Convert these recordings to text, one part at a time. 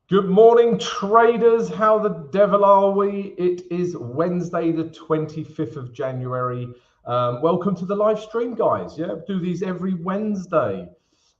Good morning, traders. How the devil are we? It is Wednesday, the 25th of January. Welcome to the live stream, guys. Yeah, do these every Wednesday.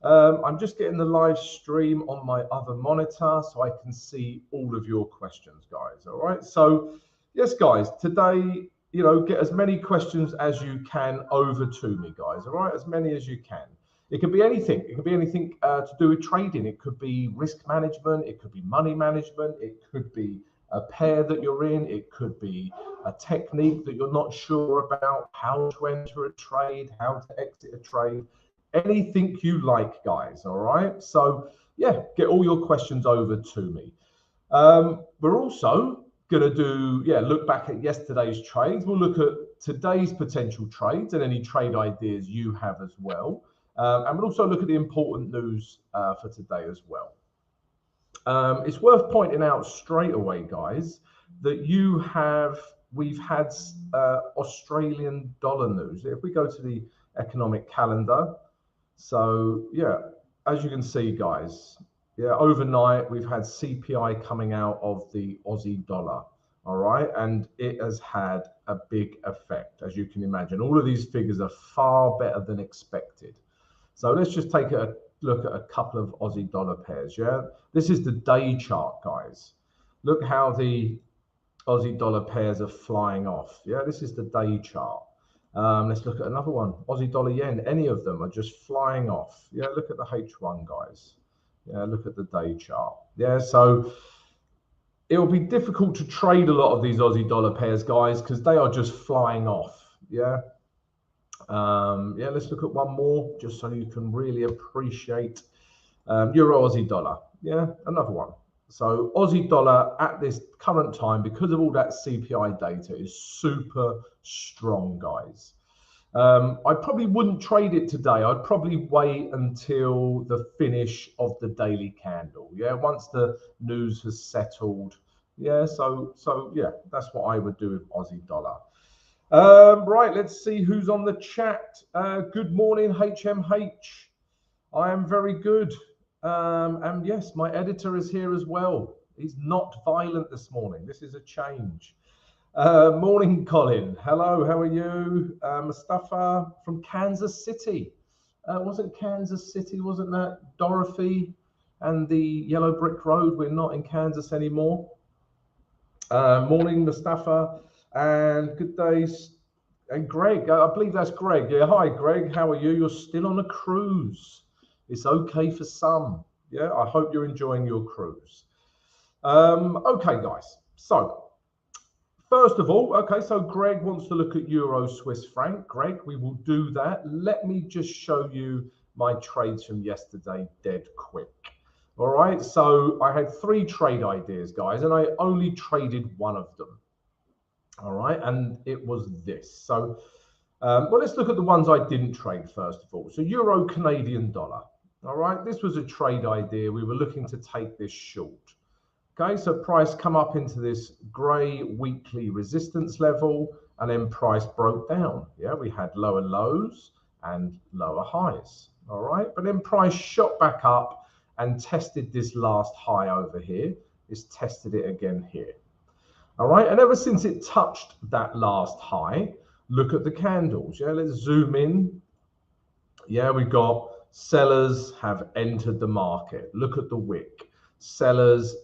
I'm just getting the live stream on my other monitor so I can see all of your questions, guys. All right. So, yes, guys, today, get as many questions as you can over to me, guys. All right, as many as you can. It could be anything. It could be anything to do with trading. It could be risk management. It could be money management. It could be a pair that you're in. It could be a technique that you're not sure about, how to enter a trade, how to exit a trade, anything you like, guys. All right. So, yeah, get all your questions over to me. We're also going to look back at yesterday's trades. We'll look at today's potential trades and any trade ideas you have as well. And we'll also look at the important news for today as well. It's worth pointing out straight away, guys, that we've had Australian dollar news. If we go to the economic calendar, so yeah, as you can see, guys, overnight we've had CPI coming out of the Aussie dollar. All right, and it has had a big effect, as you can imagine. All of these figures are far better than expected. So let's just take a look at a couple of Aussie dollar pairs. Yeah, this is the day chart, guys. Look how the Aussie dollar pairs are flying off. Yeah, this is the day chart. Let's look at another one. Aussie dollar yen. Any of them are just flying off. Yeah, look at the H1, guys. Yeah, look at the day chart. Yeah, so it will be difficult to trade a lot of these Aussie dollar pairs, guys, because they are just flying off. Yeah. Let's look at one more just so you can really appreciate Euro Aussie dollar. Yeah, another one. So Aussie dollar at this current time, because of all that CPI data, is super strong, guys. I probably wouldn't trade it today. I'd probably wait until the finish of the daily candle. Yeah, once the news has settled. Yeah, so yeah, that's what I would do with Aussie dollar. Right, let's see who's on the chat. Good morning, HMH. I am very good. And yes, my editor is here as well. He's not violent this morning. This is a change. Morning, Colin. Hello, how are you? Mustafa from Kansas City. Wasn't Kansas City, wasn't that Dorothy and the yellow brick road? We're not in Kansas anymore. Morning, Mustafa. And good days. And Greg, I believe that's Greg. Yeah, hi, Greg. How are you? You're still on a cruise. It's okay for some. Yeah, I hope you're enjoying your cruise. Okay, guys. So, first of all, okay, so Greg wants to look at Euro Swiss franc. Greg, we will do that. Let me just show you my trades from yesterday dead quick. All right, so I had 3 trade ideas, guys, and I only traded one of them. All right, and it was this. So, well, let's look at the ones I didn't trade first of all. So, Euro Canadian dollar. All right, this was a trade idea. We were looking to take this short. Okay, so price come up into this grey weekly resistance level, and then price broke down. Yeah, we had lower lows and lower highs. All right, but then price shot back up and tested this last high over here. It's tested it again here. All right, and ever since it touched that last high, look at the candles. Yeah, let's zoom in. Yeah, we got sellers have entered the market. Look at the wick. Sellers.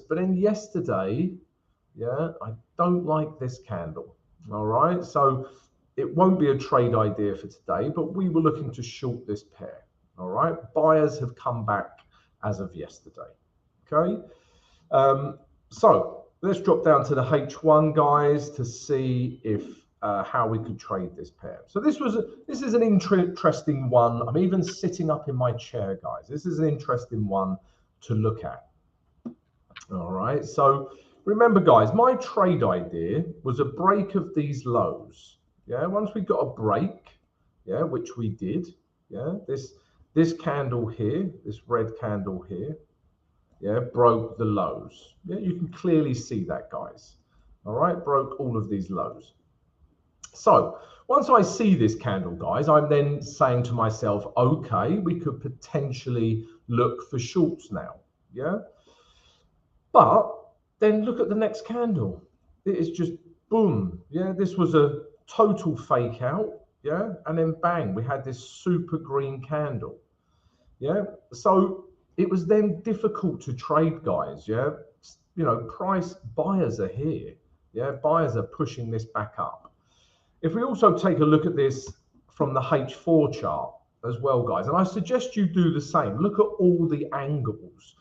But then yesterday, yeah, I don't like this candle. All right, so it won't be a trade idea for today, but we were looking to short this pair. All right, buyers have come back as of yesterday. Okay, so let's drop down to the H1, guys, to see if how we could trade this pair. So this is an interesting one. I'm even sitting up in my chair, guys. This is an interesting one to look at. All right. So remember, guys, my trade idea was a break of these lows. Yeah. Once we got a break, yeah, which we did. Yeah. This candle here, this red candle here. Yeah, broke the lows. Yeah, you can clearly see that, guys. All right, broke all of these lows. So once I see this candle, guys, I'm then saying to myself, okay, we could potentially look for shorts now. Yeah. But then look at the next candle. It is just boom. Yeah, this was a total fake out. Yeah, and then bang, we had this super green candle. Yeah, so it was then difficult to trade, guys. Yeah, you know, price buyers are here. Yeah, buyers are pushing this back up. If we also take a look at this from the H4 chart as well, guys, and I suggest you do the same. Look at all the angles.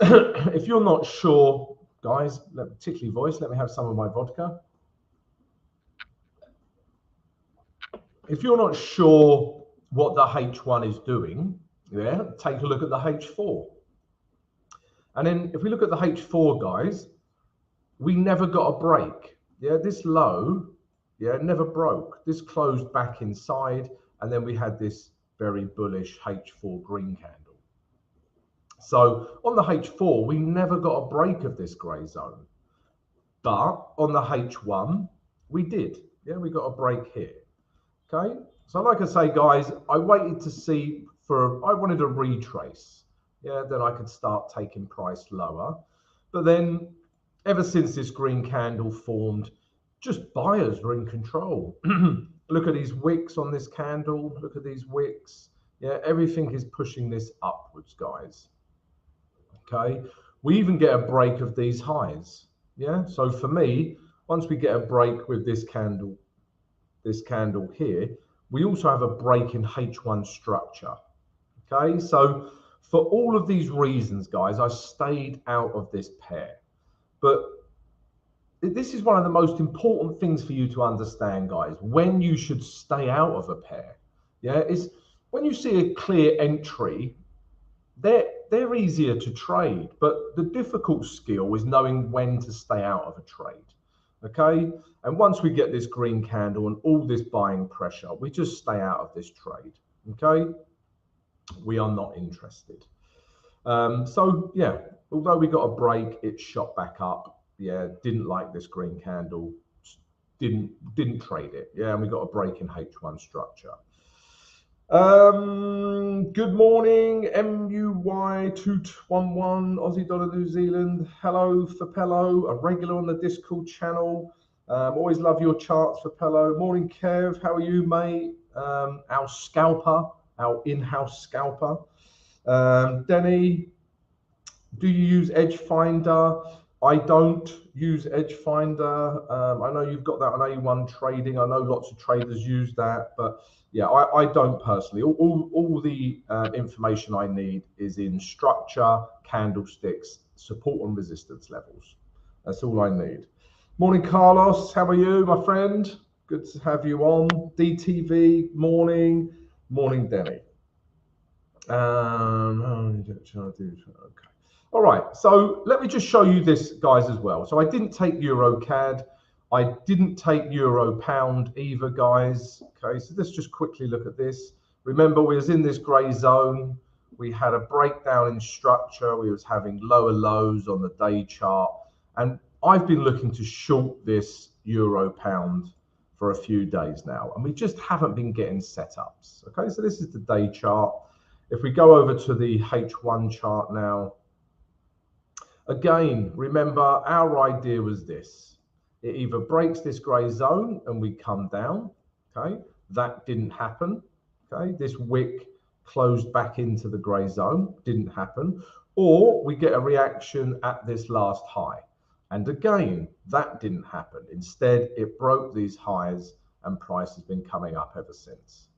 If you're not sure, guys, particularly voice, let me have some of my vodka. If you're not sure what the H1 is doing, yeah, take a look at the H4. And then if we look at the H4, guys, we never got a break. Yeah, this low, yeah, never broke. This closed back inside, and then we had this very bullish H4 green candle. So on the H4, we never got a break of this grey zone. But on the H1, we did. Yeah, we got a break here. Okay, so like I say, guys, I waited to see I wanted a retrace. Yeah, then I could start taking price lower. But then ever since this green candle formed, just buyers were in control. Look at these wicks on this candle. Look at these wicks. Yeah, everything is pushing this upwards, guys. Okay, we even get a break of these highs. Yeah, so for me, once we get a break with this candle here, we also have a break in H1 structure. Okay, so for all of these reasons, guys, I stayed out of this pair. But this is one of the most important things for you to understand, guys, when you should stay out of a pair. Yeah, is when you see a clear entry, they're easier to trade, but the difficult skill is knowing when to stay out of a trade. Okay, and once we get this green candle and all this buying pressure, we just stay out of this trade. Okay, we are not interested. So yeah, although we got a break, it shot back up. Yeah, didn't like this green candle, didn't trade it. Yeah, and we got a break in H1 structure. Good morning, MUY211, Aussie dollar New Zealand. Hello, Fapello, a regular on the Discord channel. Always love your charts, Fapello. Morning, Kev. How are you, mate? Our scalper, our in-house scalper. Denny, do you use Edge Finder? I don't use Edge Finder. I know you've got that on A1 trading. I know lots of traders use that, but yeah, I don't personally. All the information I need is in structure, candlesticks, support and resistance levels. That's all I need. Morning, Carlos. How are you, my friend? Good to have you on. DTV, morning. Morning, Denny. Okay. All right, so let me just show you this, guys, as well. So I didn't take Euro CAD. I didn't take Euro Pound either, guys. Okay, so let's just quickly look at this. Remember, we was in this grey zone. We had a breakdown in structure. We was having lower lows on the day chart. And I've been looking to short this Euro Pound for a few days now. And we just haven't been getting setups. Okay, so this is the day chart. If we go over to the H1 chart now, again, remember our idea was this. It either breaks this grey zone and we come down, okay? That didn't happen, okay? This wick closed back into the grey zone, didn't happen. Or we get a reaction at this last high. And again, that didn't happen. Instead, it broke these highs and price has been coming up ever since,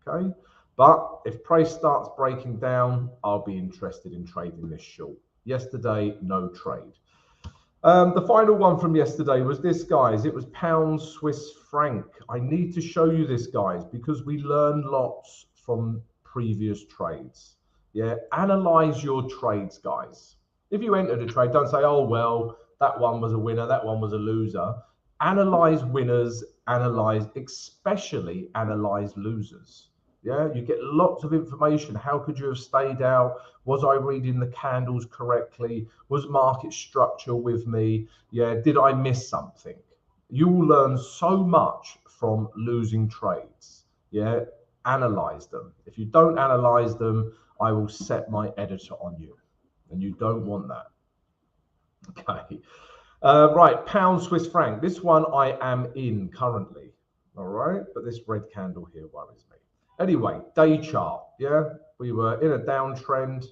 okay? But if price starts breaking down, I'll be interested in trading this short. Yesterday, no trade. The final one from yesterday was this, guys. It was pound Swiss franc. I need to show you this, guys, because we learned lots from previous trades. Yeah, analyze your trades, guys. If you entered a trade, don't say, oh, well, that one was a winner, that one was a loser. Analyze winners, especially analyze losers. Yeah, you get lots of information. How could you have stayed out? Was I reading the candles correctly? Was market structure with me? Yeah, did I miss something? You will learn so much from losing trades. Yeah, analyze them. If you don't analyze them, I will set my editor on you, and you don't want that. Okay. Right, pound Swiss franc. This one I am in currently. All right, but this red candle here worries me. Anyway, day chart. Yeah, we were in a downtrend.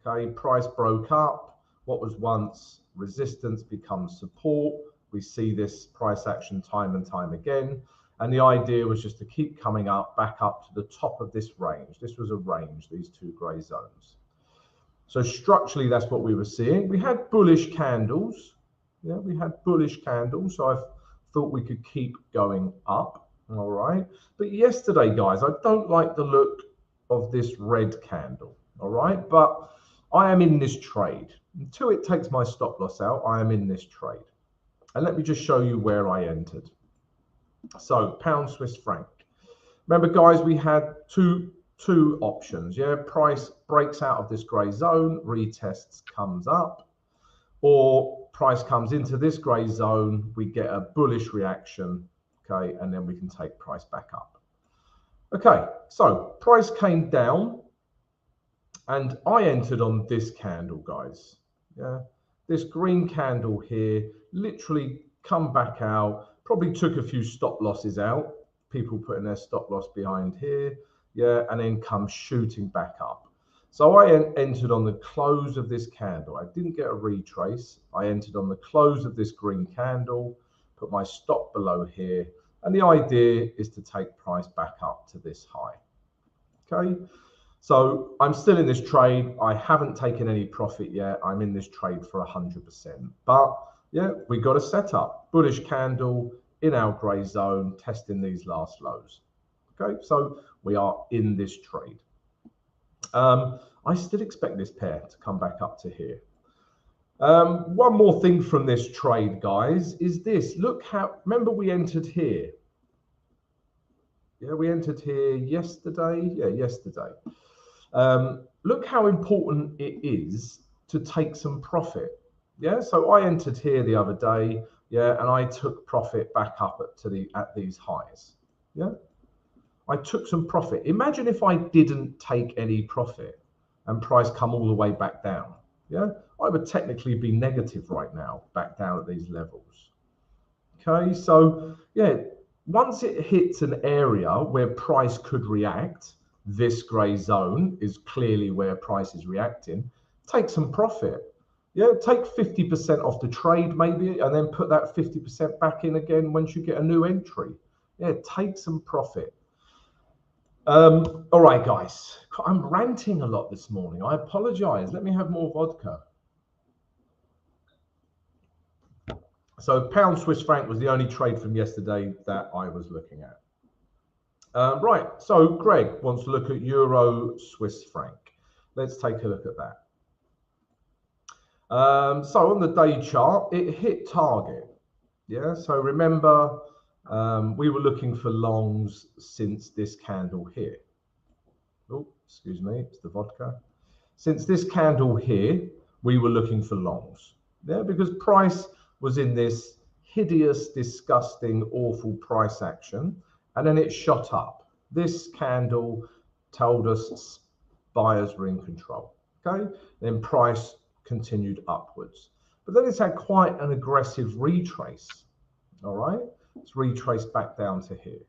Okay, price broke up. What was once resistance becomes support. We see this price action time and time again. And the idea was just to keep coming up, back up to the top of this range. This was a range, these two grey zones. So structurally, that's what we were seeing. We had bullish candles. Yeah, we had bullish candles. So I thought we could keep going up. All right. But yesterday, guys, I don't like the look of this red candle. All right. But I am in this trade. Until it takes my stop loss out, I am in this trade. And let me just show you where I entered. So pound Swiss franc. Remember, guys, we had two options. Yeah, price breaks out of this grey zone, retests, comes up, or price comes into this grey zone, we get a bullish reaction, okay, and then we can take price back up. Okay, so price came down and I entered on this candle, guys. Yeah, this green candle here, literally come back out, probably took a few stop losses out, people putting their stop loss behind here, yeah, and then come shooting back up. So I entered on the close of this candle. I didn't get a retrace. I entered on the close of this green candle, put my stop below here, and the idea is to take price back up to this high. Okay, so I'm still in this trade. I haven't taken any profit yet. I'm in this trade for 100%. But yeah, we got a setup. Bullish candle in our grey zone, testing these last lows. Okay, so we are in this trade. I still expect this pair to come back up to here. One more thing from this trade, guys, is this. Look how, remember we entered here. Yeah, we entered here yesterday. Yeah, yesterday. Look how important it is to take some profit. Yeah, so I entered here the other day. Yeah, and I took profit back up at these highs. Yeah, I took some profit. Imagine if I didn't take any profit and price come all the way back down. Yeah, I would technically be negative right now, back down at these levels. Okay, so yeah, once it hits an area where price could react, this grey zone is clearly where price is reacting, take some profit. Yeah, take 50% off the trade maybe, and then put that 50% back in again once you get a new entry. Yeah, take some profit. All right, guys, I'm ranting a lot this morning. I apologize. Let me have more vodka. So pound Swiss franc was the only trade from yesterday that I was looking at. Right, so Greg wants to look at Euro Swiss franc. Let's take a look at that. So on the day chart, it hit target. Yeah, so remember, we were looking for longs since this candle here. Oh, excuse me, it's the vodka. Since this candle here, we were looking for longs. Yeah, because price was in this hideous, disgusting, awful price action, and then it shot up. This candle told us buyers were in control. Okay, then price continued upwards, but then it's had quite an aggressive retrace. All right, it's retraced back down to here,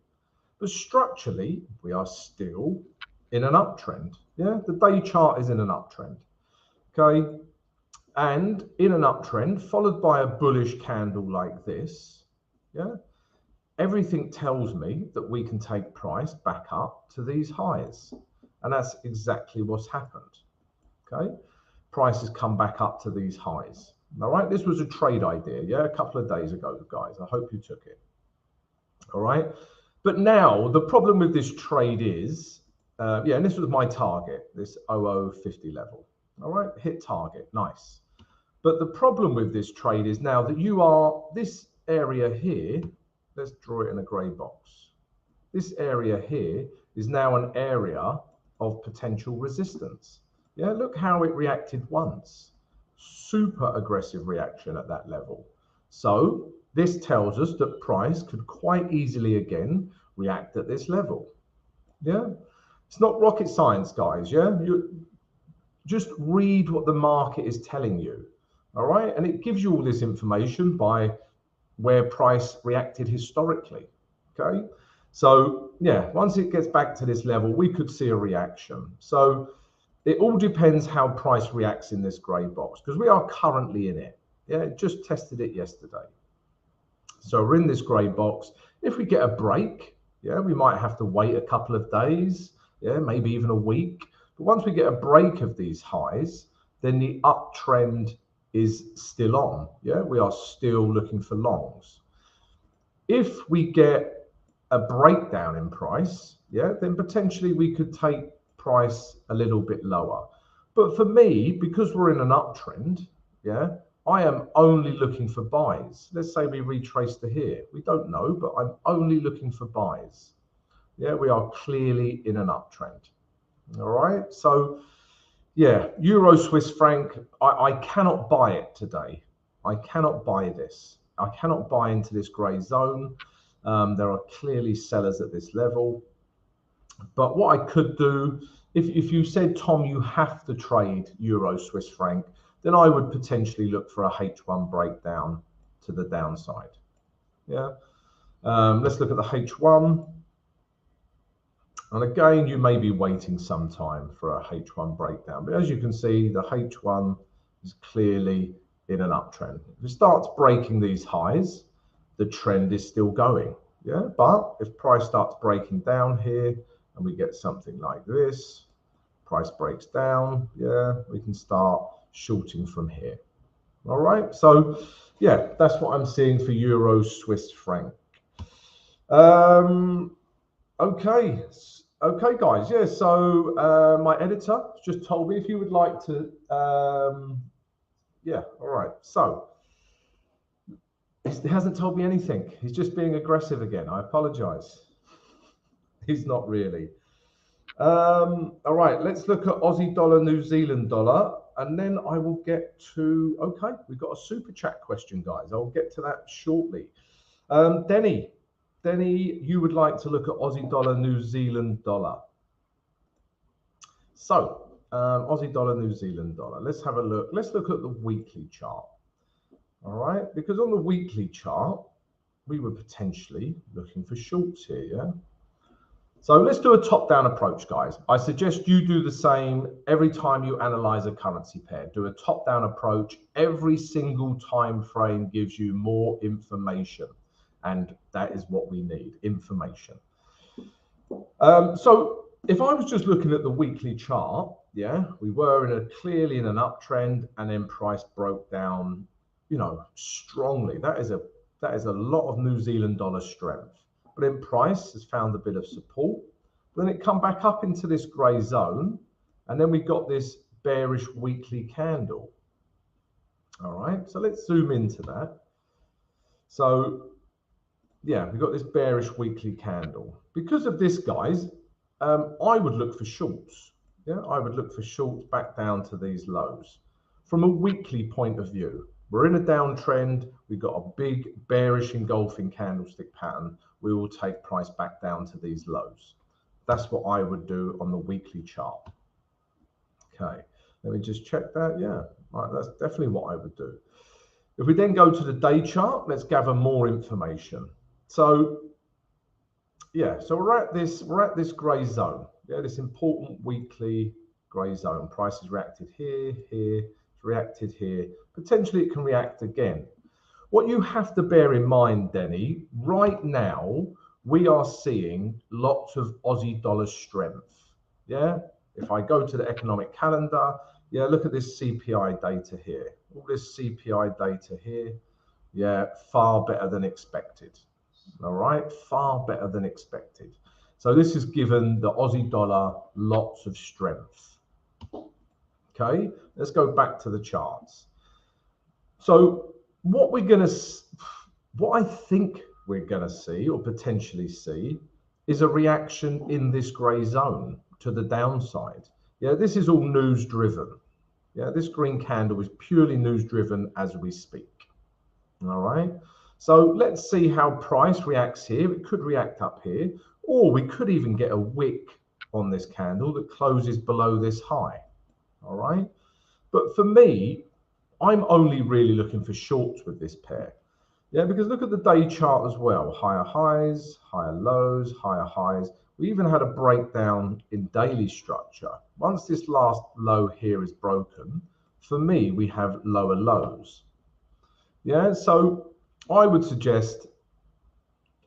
but structurally we are still in an uptrend. Yeah, the day chart is in an uptrend. Okay, and in an uptrend followed by a bullish candle like this. Yeah, everything tells me that we can take price back up to these highs, and that's exactly what's happened. Okay, price has come back up to these highs. All right, this was a trade idea, yeah, a couple of days ago, guys. I hope you took it. All right, but now the problem with this trade is, yeah, and this was my target, this 0050 level. All right, hit target, nice. But the problem with this trade is now that you are, this area here, let's draw it in a grey box. This area here is now an area of potential resistance. Yeah, look how it reacted once. Super aggressive reaction at that level. So this tells us that price could quite easily again react at this level. Yeah, it's not rocket science, guys. Yeah, you just read what the market is telling you. all right? And it gives you all this information by where price reacted historically, okay? So yeah, once it gets back to this level, we could see a reaction. So it all depends how price reacts in this grey box, because we are currently in it. Yeah, it just tested it yesterday. So we're in this grey box. If we get a break, yeah, we might have to wait a couple of days, yeah, maybe even a week. But once we get a break of these highs, then the uptrend is still on. Yeah, we are still looking for longs. If we get a breakdown in price, yeah, then potentially we could take price a little bit lower. But for me, because we're in an uptrend, yeah, I am only looking for buys. Let's say we retrace to here. We don't know, but I'm only looking for buys. Yeah, we are clearly in an uptrend. All right. So, yeah, Euro Swiss franc, I cannot buy it today. I cannot buy this. I cannot buy into this grey zone. There are clearly sellers at this level. But what I could do, if you said, Tom, you have to trade Euro Swiss franc, then I would potentially look for a H1 breakdown to the downside. Yeah. Let's look at the H1. And again, you may be waiting some time for a H1 breakdown. But as you can see, the H1 is clearly in an uptrend. If it starts breaking these highs, the trend is still going. Yeah. But if price starts breaking down here and we get something like this, price breaks down, yeah, we can start shorting from here. All right, so yeah, that's what I'm seeing for Euro Swiss franc. Okay, guys, yeah, so my editor just told me if you would like to, yeah, all right, so he hasn't told me anything. He's just being aggressive again. I apologize. He's not really. All right, let's look at Aussie dollar, New Zealand dollar, and then I will get to, okay, we've got a super chat question, guys. I'll get to that shortly. Denny, you would like to look at Aussie dollar, New Zealand dollar. So, Aussie dollar, New Zealand dollar. Let's have a look. Let's look at the weekly chart. All right, because on the weekly chart, we were potentially looking for shorts here, yeah? So let's do a top-down approach, guys. I suggest you do the same every time you analyze a currency pair. Do a top-down approach. Every single time frame gives you more information, and that is what we need, information. So if I was just looking at the weekly chart, yeah, we were clearly in an uptrend, and then price broke down, you know, strongly. That is a lot of New Zealand dollar strength. But then price has found a bit of support. Then it come back up into this grey zone, and then we got this bearish weekly candle. All right, so let's zoom into that. So yeah, we got this bearish weekly candle. Because of this, guys, I would look for shorts. Yeah, I would look for shorts back down to these lows. From a weekly point of view, we're in a downtrend. We've got a big bearish engulfing candlestick pattern. We will take price back down to these lows. That's what I would do on the weekly chart. Okay, let me just check that. Yeah, right, that's definitely what I would do. If we then go to the day chart, let's gather more information. So yeah, so we're at this grey zone. Yeah, this important weekly grey zone. Price has reacted here, it's reacted here. Potentially it can react again. What you have to bear in mind, Denny, right now, we are seeing lots of Aussie dollar strength. Yeah, if I go to the economic calendar, yeah, look at this CPI data here. All this CPI data here, yeah, far better than expected. All right, far better than expected. So this has given the Aussie dollar lots of strength. Okay, let's go back to the charts. So what I think we're gonna see or potentially see is a reaction in this grey zone to the downside. Yeah, this is all news driven. Yeah, this green candle is purely news driven as we speak. All right. So let's see how price reacts here. It could react up here, or we could even get a wick on this candle that closes below this high. All right. But for me, I'm only really looking for shorts with this pair. Yeah, because look at the day chart as well. Higher highs, higher lows, higher highs. We even had a breakdown in daily structure. Once this last low here is broken, for me, we have lower lows. Yeah, so I would suggest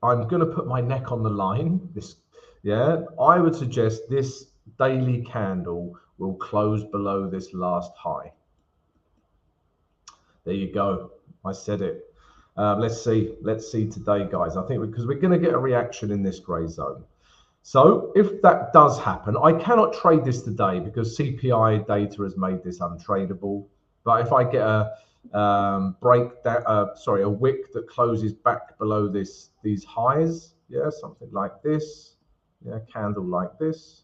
I'm going to put my neck on the line. I would suggest this daily candle will close below this last high. There you go. I said it. Let's see today, guys. I think because we're going to get a reaction in this grey zone. So if that does happen, I cannot trade this today because CPI data has made this untradeable. But if I get a a wick that closes back below these highs, yeah, something like this, yeah, candle like this,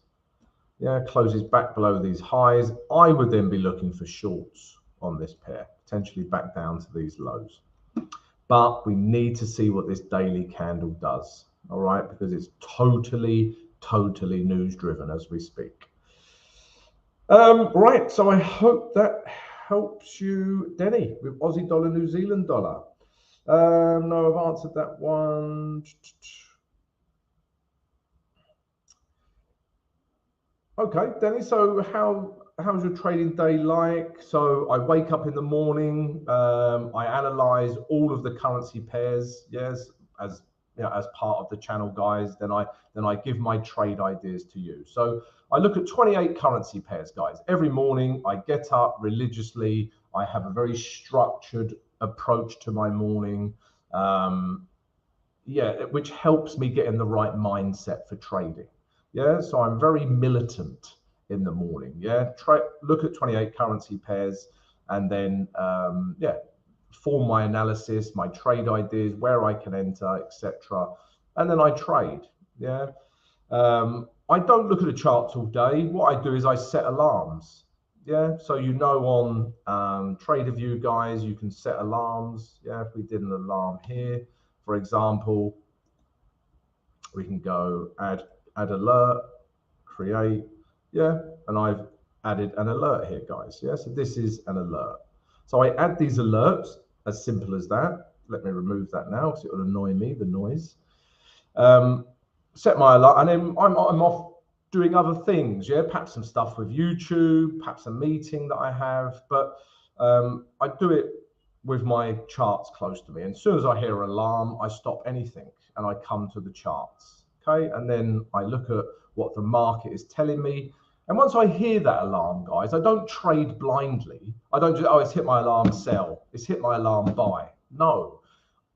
yeah, closes back below these highs, I would then be looking for shorts on this pair, potentially back down to these lows. But we need to see what this daily candle does, all right, because it's totally news driven as we speak. Right, so I hope that helps you, Denny, with Aussie dollar, New Zealand dollar. No, I've answered that one. Okay, Denny, so how's your trading day like? So I wake up in the morning, I analyze all of the currency pairs, yes, as you know, as part of the channel, guys. Then I give my trade ideas to you. So I look at 28 currency pairs, guys. Every morning I get up religiously. I have a very structured approach to my morning, which helps me get in the right mindset for trading. Yeah, so I'm very militant in the morning. Yeah, look at 28 currency pairs, and then form my analysis, my trade ideas, where I can enter, etc. And then I trade. Yeah, I don't look at the charts all day. What I do is I set alarms. Yeah, so on TraderView, guys, you can set alarms. Yeah, if we did an alarm here, for example, we can go add alert, create, yeah, and I've added an alert here, guys. Yeah, so this is an alert. So I add these alerts, as simple as that. Let me remove that now because it will annoy me, the noise. Set my alert, and then I'm off doing other things, yeah, perhaps some stuff with YouTube, perhaps a meeting that I have, but I do it with my charts close to me. And as soon as I hear an alarm, I stop anything and I come to the charts, okay? And then I look at what the market is telling me. And once I hear that alarm, guys, I don't trade blindly. I don't just, oh, it's hit my alarm, sell. It's hit my alarm, buy. No.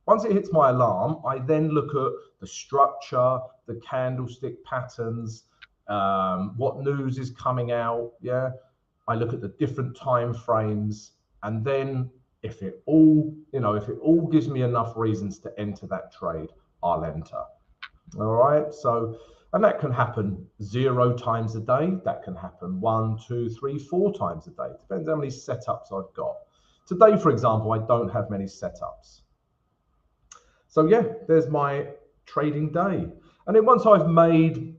Once it hits my alarm, I then look at the structure, the candlestick patterns, what news is coming out. Yeah, I look at the different time frames, and then if it all gives me enough reasons to enter that trade, I'll enter. All right. So, and that can happen 0 times a day. That can happen 1, 2, 3, 4 times a day. Depends how many setups I've got. Today, for example, I don't have many setups. So yeah, there's my trading day. And then once I've made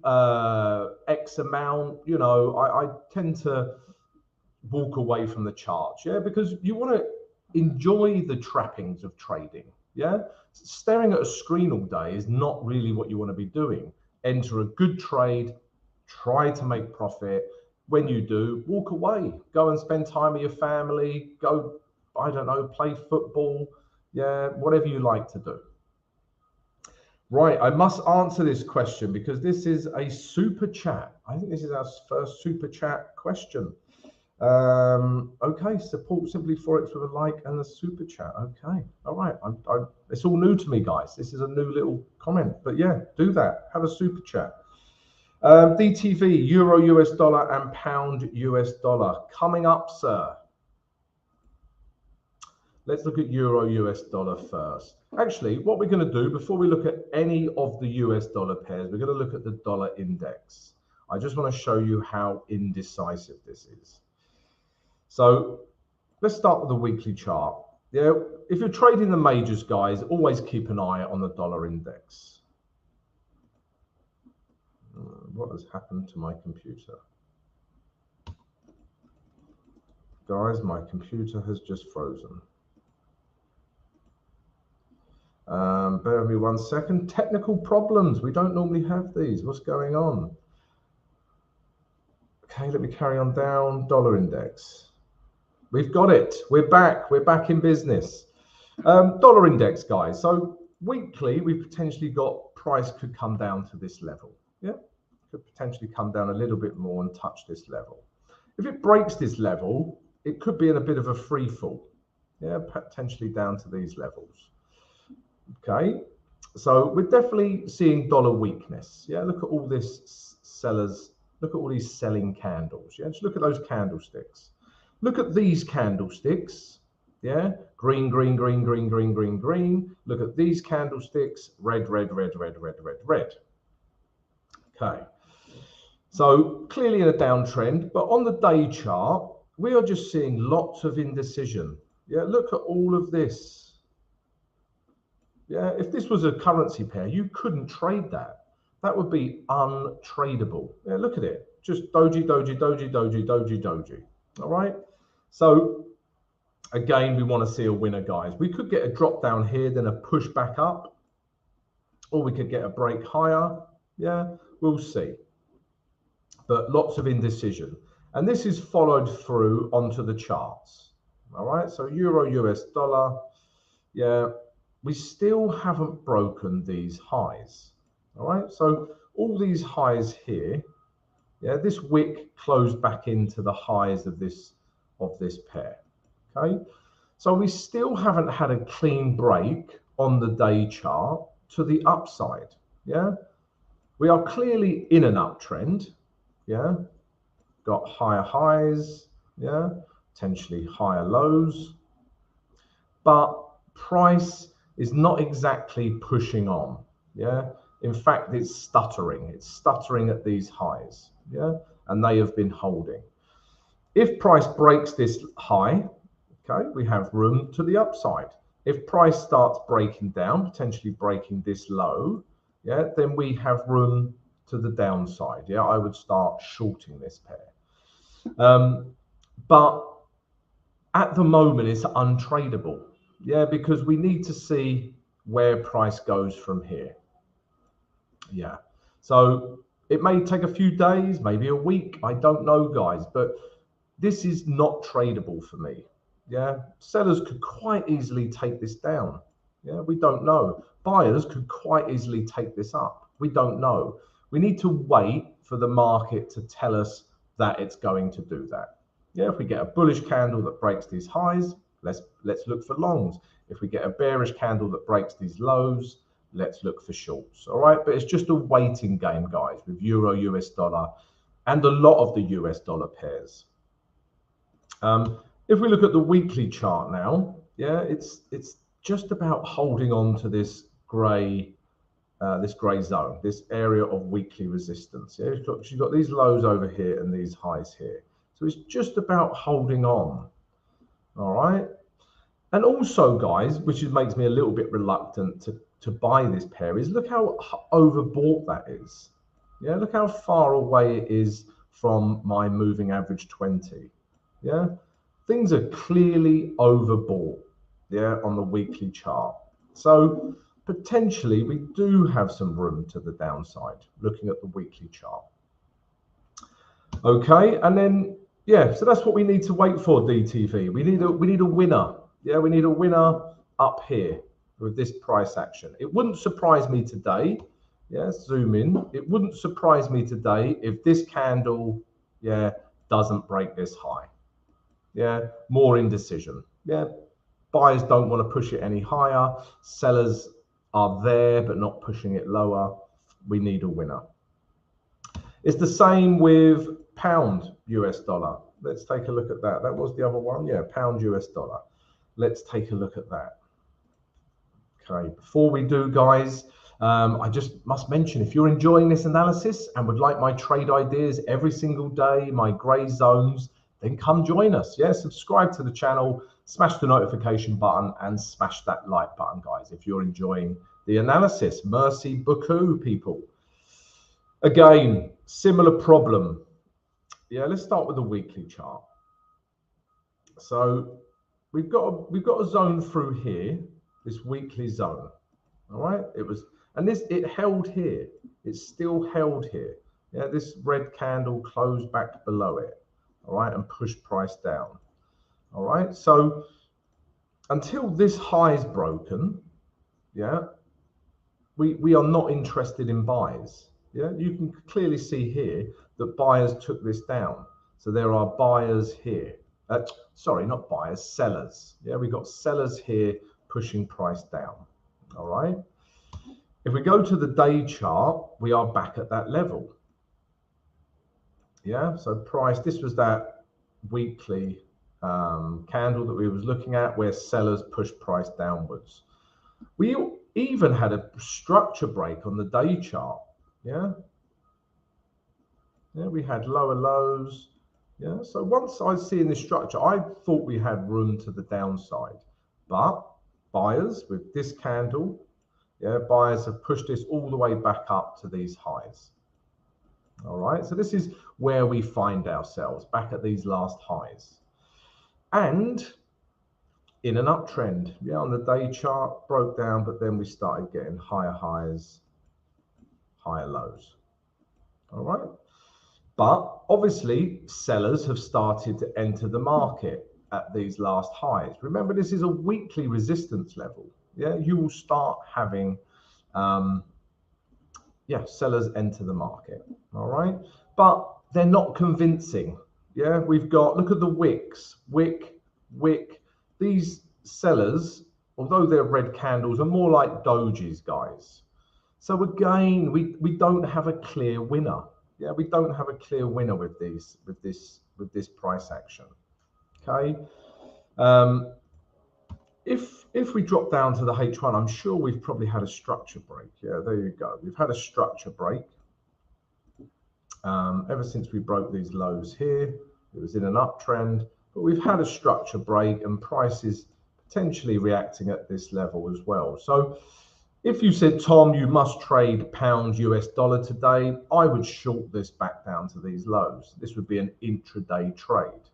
X amount, I tend to walk away from the charts, yeah, because you want to enjoy the trappings of trading, yeah. Staring at a screen all day is not really what you want to be doing. Enter a good trade, try to make profit. When you do, walk away, go and spend time with your family, go, I don't know, play football, yeah, whatever you like to do. Right, I must answer this question because this is a super chat. I think this is our first super chat question. Okay, support Simply Forex with a like and a super chat. Okay, all right. It's all new to me, guys. This is a new little comment, but yeah, do that. Have a super chat. DTV, Euro US dollar and Pound US dollar coming up, sir. Let's look at Euro US dollar first. Actually, what we're going to do before we look at any of the US dollar pairs, we're going to look at the dollar index. I just want to show you how indecisive this is. So let's start with the weekly chart. Yeah, if you're trading the majors, guys, always keep an eye on the dollar index. What has happened to my computer? Guys, my computer has just frozen. Bear with me 1 second. Technical problems. We don't normally have these. What's going on? Okay, let me carry on down. Dollar index. We've got it. We're back. We're back in business. Dollar index, guys. So weekly, we've potentially got price could come down to this level. Yeah, could potentially come down a little bit more and touch this level. If it breaks this level, it could be in a bit of a free fall. Yeah, potentially down to these levels. Okay, so we're definitely seeing dollar weakness. Yeah, look at all this sellers. Look at all these selling candles. Yeah, just look at those candlesticks. Look at these candlesticks. Yeah, green, green, green, green, green, green, green. Look at these candlesticks. Red, red, red, red, red, red, red. Okay, so clearly in a downtrend, but on the day chart, we are just seeing lots of indecision. Yeah, look at all of this. Yeah, if this was a currency pair, you couldn't trade that. That would be untradeable. Yeah, look at it. Just doji, doji, doji, doji, doji, doji. All right. So again, we want to see a winner, guys. We could get a drop down here, then a push back up, or we could get a break higher. Yeah, we'll see. But lots of indecision. And this is followed through onto the charts. All right. So euro, US dollar. Yeah. We still haven't broken these highs. All right, so all these highs here, yeah, this wick closed back into the highs of this pair. Okay, so we still haven't had a clean break on the day chart to the upside. Yeah, we are clearly in an uptrend. Yeah, got higher highs. Yeah, potentially higher lows, but price is not exactly pushing on. Yeah, in fact, it's stuttering. It's stuttering at these highs. Yeah, and they have been holding. If price breaks this high, okay, we have room to the upside. If price starts breaking down, potentially breaking this low, yeah, then we have room to the downside. Yeah, I would start shorting this pair. But at the moment, it's untradeable. Yeah, because we need to see where price goes from here. Yeah, so it may take a few days, maybe a week. I don't know, guys, but this is not tradable for me. Yeah, sellers could quite easily take this down. Yeah, we don't know. Buyers could quite easily take this up. We don't know. We need to wait for the market to tell us that it's going to do that. Yeah, if we get a bullish candle that breaks these highs, let's look for longs. If we get a bearish candle that breaks these lows, let's look for shorts. All right, but it's just a waiting game, guys, with euro, US dollar, and a lot of the US dollar pairs. If we look at the weekly chart now, yeah, it's just about holding on to this grey zone, this area of weekly resistance. Yeah, you've got these lows over here and these highs here. So it's just about holding on. All right. And also, guys, which makes me a little bit reluctant to buy this pair, is look how overbought that is. Yeah, look how far away it is from my moving average 20. Yeah, things are clearly overbought, yeah, on the weekly chart. So potentially we do have some room to the downside looking at the weekly chart. Okay, and then yeah, so that's what we need to wait for, DTV. We need a winner. Yeah, we need a winner up here with this price action. It wouldn't surprise me today. Yeah, zoom in. It wouldn't surprise me today if this candle, yeah, doesn't break this high. Yeah, more indecision. Yeah, buyers don't want to push it any higher. Sellers are there but not pushing it lower. We need a winner. It's the same with pound US dollar. Let's take a look at that. That was the other one. Yeah, pound US dollar. Let's take a look at that. Okay, before we do, guys, I just must mention, if you're enjoying this analysis and would like my trade ideas every single day, my grey zones, then come join us. Yeah, subscribe to the channel, smash the notification button and smash that like button, guys, if you're enjoying the analysis. Merci beaucoup, people. Again, similar problem. Yeah, let's start with the weekly chart. So we've got a zone through here, this weekly zone. All right, it held here. It's still held here. Yeah, this red candle closed back below it. All right, and pushed price down. All right, so until this high is broken, yeah, we are not interested in buys. Yeah, you can clearly see here that buyers took this down. So there are buyers here. Sorry, not buyers, sellers. Yeah, we got sellers here pushing price down. All right. If we go to the day chart, we are back at that level. Yeah, so price, this was that weekly candle that we was looking at where sellers pushed price downwards. We even had a structure break on the day chart. Yeah. Yeah, we had lower lows. Yeah, so once I see in this structure, I thought we had room to the downside, but buyers with this candle, yeah, buyers have pushed this all the way back up to these highs. All right, so this is where we find ourselves, back at these last highs. And in an uptrend, yeah, on the day chart, broke down, but then we started getting higher highs, higher lows. All right. But obviously, sellers have started to enter the market at these last highs. Remember, this is a weekly resistance level. Yeah, you will start having, sellers enter the market. All right, but they're not convincing. Yeah, we've got, look at the wicks, wick. These sellers, although they're red candles, are more like dojis, guys. So again, we don't have a clear winner. Yeah, we don't have a clear winner with this price action. Okay. If we drop down to the H1, I'm sure we've probably had a structure break. Yeah, there you go. We've had a structure break. Ever since we broke these lows here, it was in an uptrend, but we've had a structure break and price is potentially reacting at this level as well. So if you said, Tom, you must trade pound US dollar today, I would short this back down to these lows. This would be an intraday trade.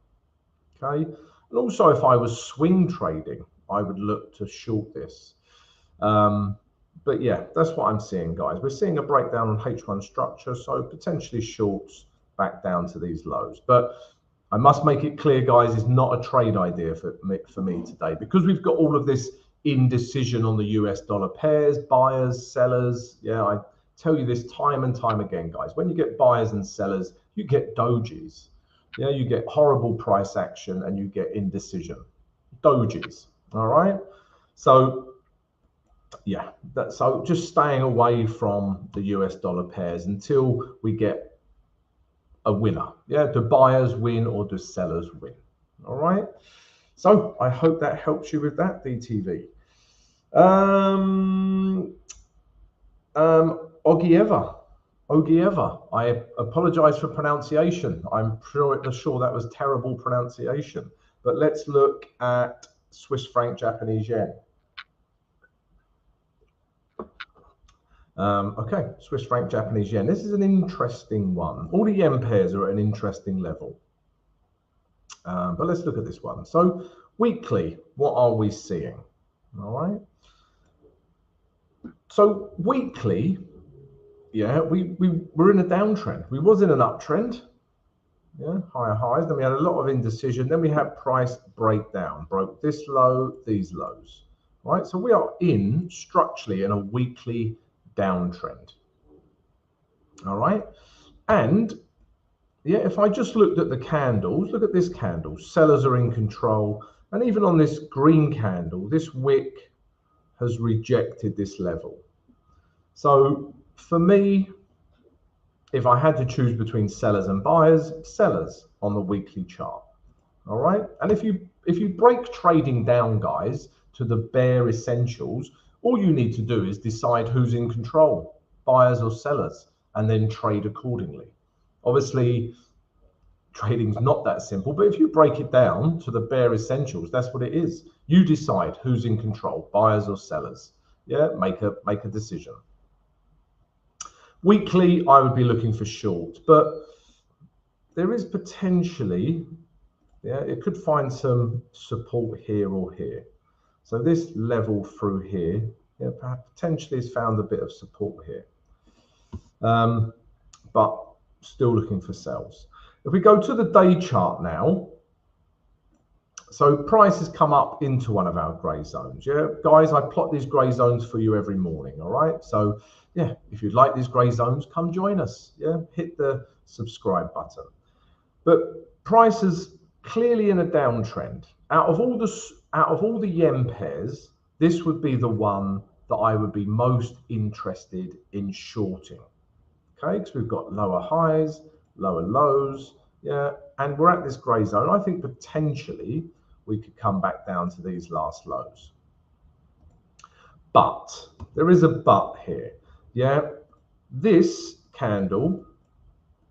Okay. And also, if I was swing trading, I would look to short this. But yeah, that's what I'm seeing, guys. We're seeing a breakdown on H1 structure, so potentially shorts back down to these lows. But I must make it clear, guys, it's not a trade idea for me today, because we've got all of this indecision on the US dollar pairs, buyers, sellers. Yeah, I tell you this time and time again, guys. When you get buyers and sellers, you get dojis. Yeah, you get horrible price action and you get indecision. Dojis. All right. So yeah, so just staying away from the US dollar pairs until we get a winner. Yeah, do buyers win or do sellers win? All right. So I hope that helps you with that, DTV. Ogieva. I apologize for pronunciation. I'm sure that was terrible pronunciation. But let's look at Swiss franc, Japanese yen. Okay, Swiss franc, Japanese yen. This is an interesting one. All the yen pairs are at an interesting level. But let's look at this one. So weekly, what are we seeing? All right. So weekly, yeah, we were in a downtrend. We was in an uptrend. Yeah, higher highs. Then we had a lot of indecision. Then we had price breakdown. Broke this low, these lows. Right. So we are structurally in a weekly downtrend. All right. And yeah, if I just looked at the candles, look at this candle. Sellers are in control. And even on this green candle, this wick has rejected this level. So for me, if I had to choose between sellers and buyers, sellers on the weekly chart. All right. And if you break trading down, guys, to the bare essentials, all you need to do is decide who's in control, buyers or sellers, and then trade accordingly. Obviously, trading's not that simple, but if you break it down to the bare essentials, that's what it is. You decide who's in control, buyers or sellers. Yeah, make a decision. Weekly, I would be looking for short, but there is potentially Yeah, it could find some support here or here. So this level through here, yeah, perhaps potentially has found a bit of support here. But still looking for sells. If we go to the day chart now, so price has come up into one of our grey zones. Yeah, guys, I plot these grey zones for you every morning. All right. So yeah, if you'd like these grey zones, come join us. Yeah, hit the subscribe button. But price is clearly in a downtrend. Out of all the yen pairs, this would be the one that I would be most interested in shorting. Okay, because we've got lower highs, lower lows, yeah, and we're at this grey zone. I think potentially we could come back down to these last lows. But there is a but here, yeah. This candle,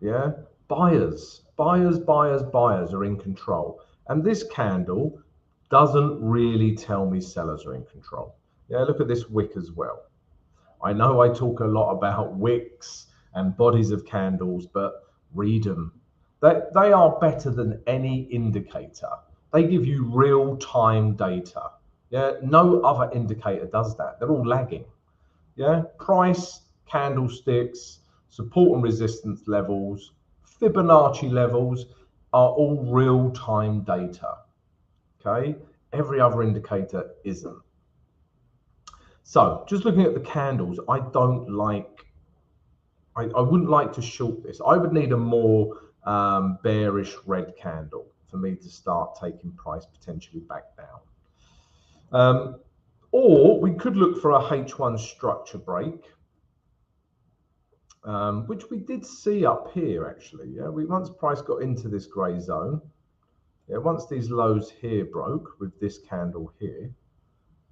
yeah, buyers are in control, and this candle doesn't really tell me sellers are in control. Yeah, look at this wick as well. I know I talk a lot about wicks and bodies of candles, but read them. They are better than any indicator. They give you real-time data. Yeah, no other indicator does that. They're all lagging. Yeah, price, candlesticks, support and resistance levels, Fibonacci levels are all real-time data. Okay, every other indicator isn't. So just looking at the candles, I wouldn't like to short this. I would need a more bearish red candle for me to start taking price potentially back down. Or we could look for a H1 structure break, which we did see up here actually. Yeah, once price got into this grey zone, yeah, once these lows here broke with this candle here,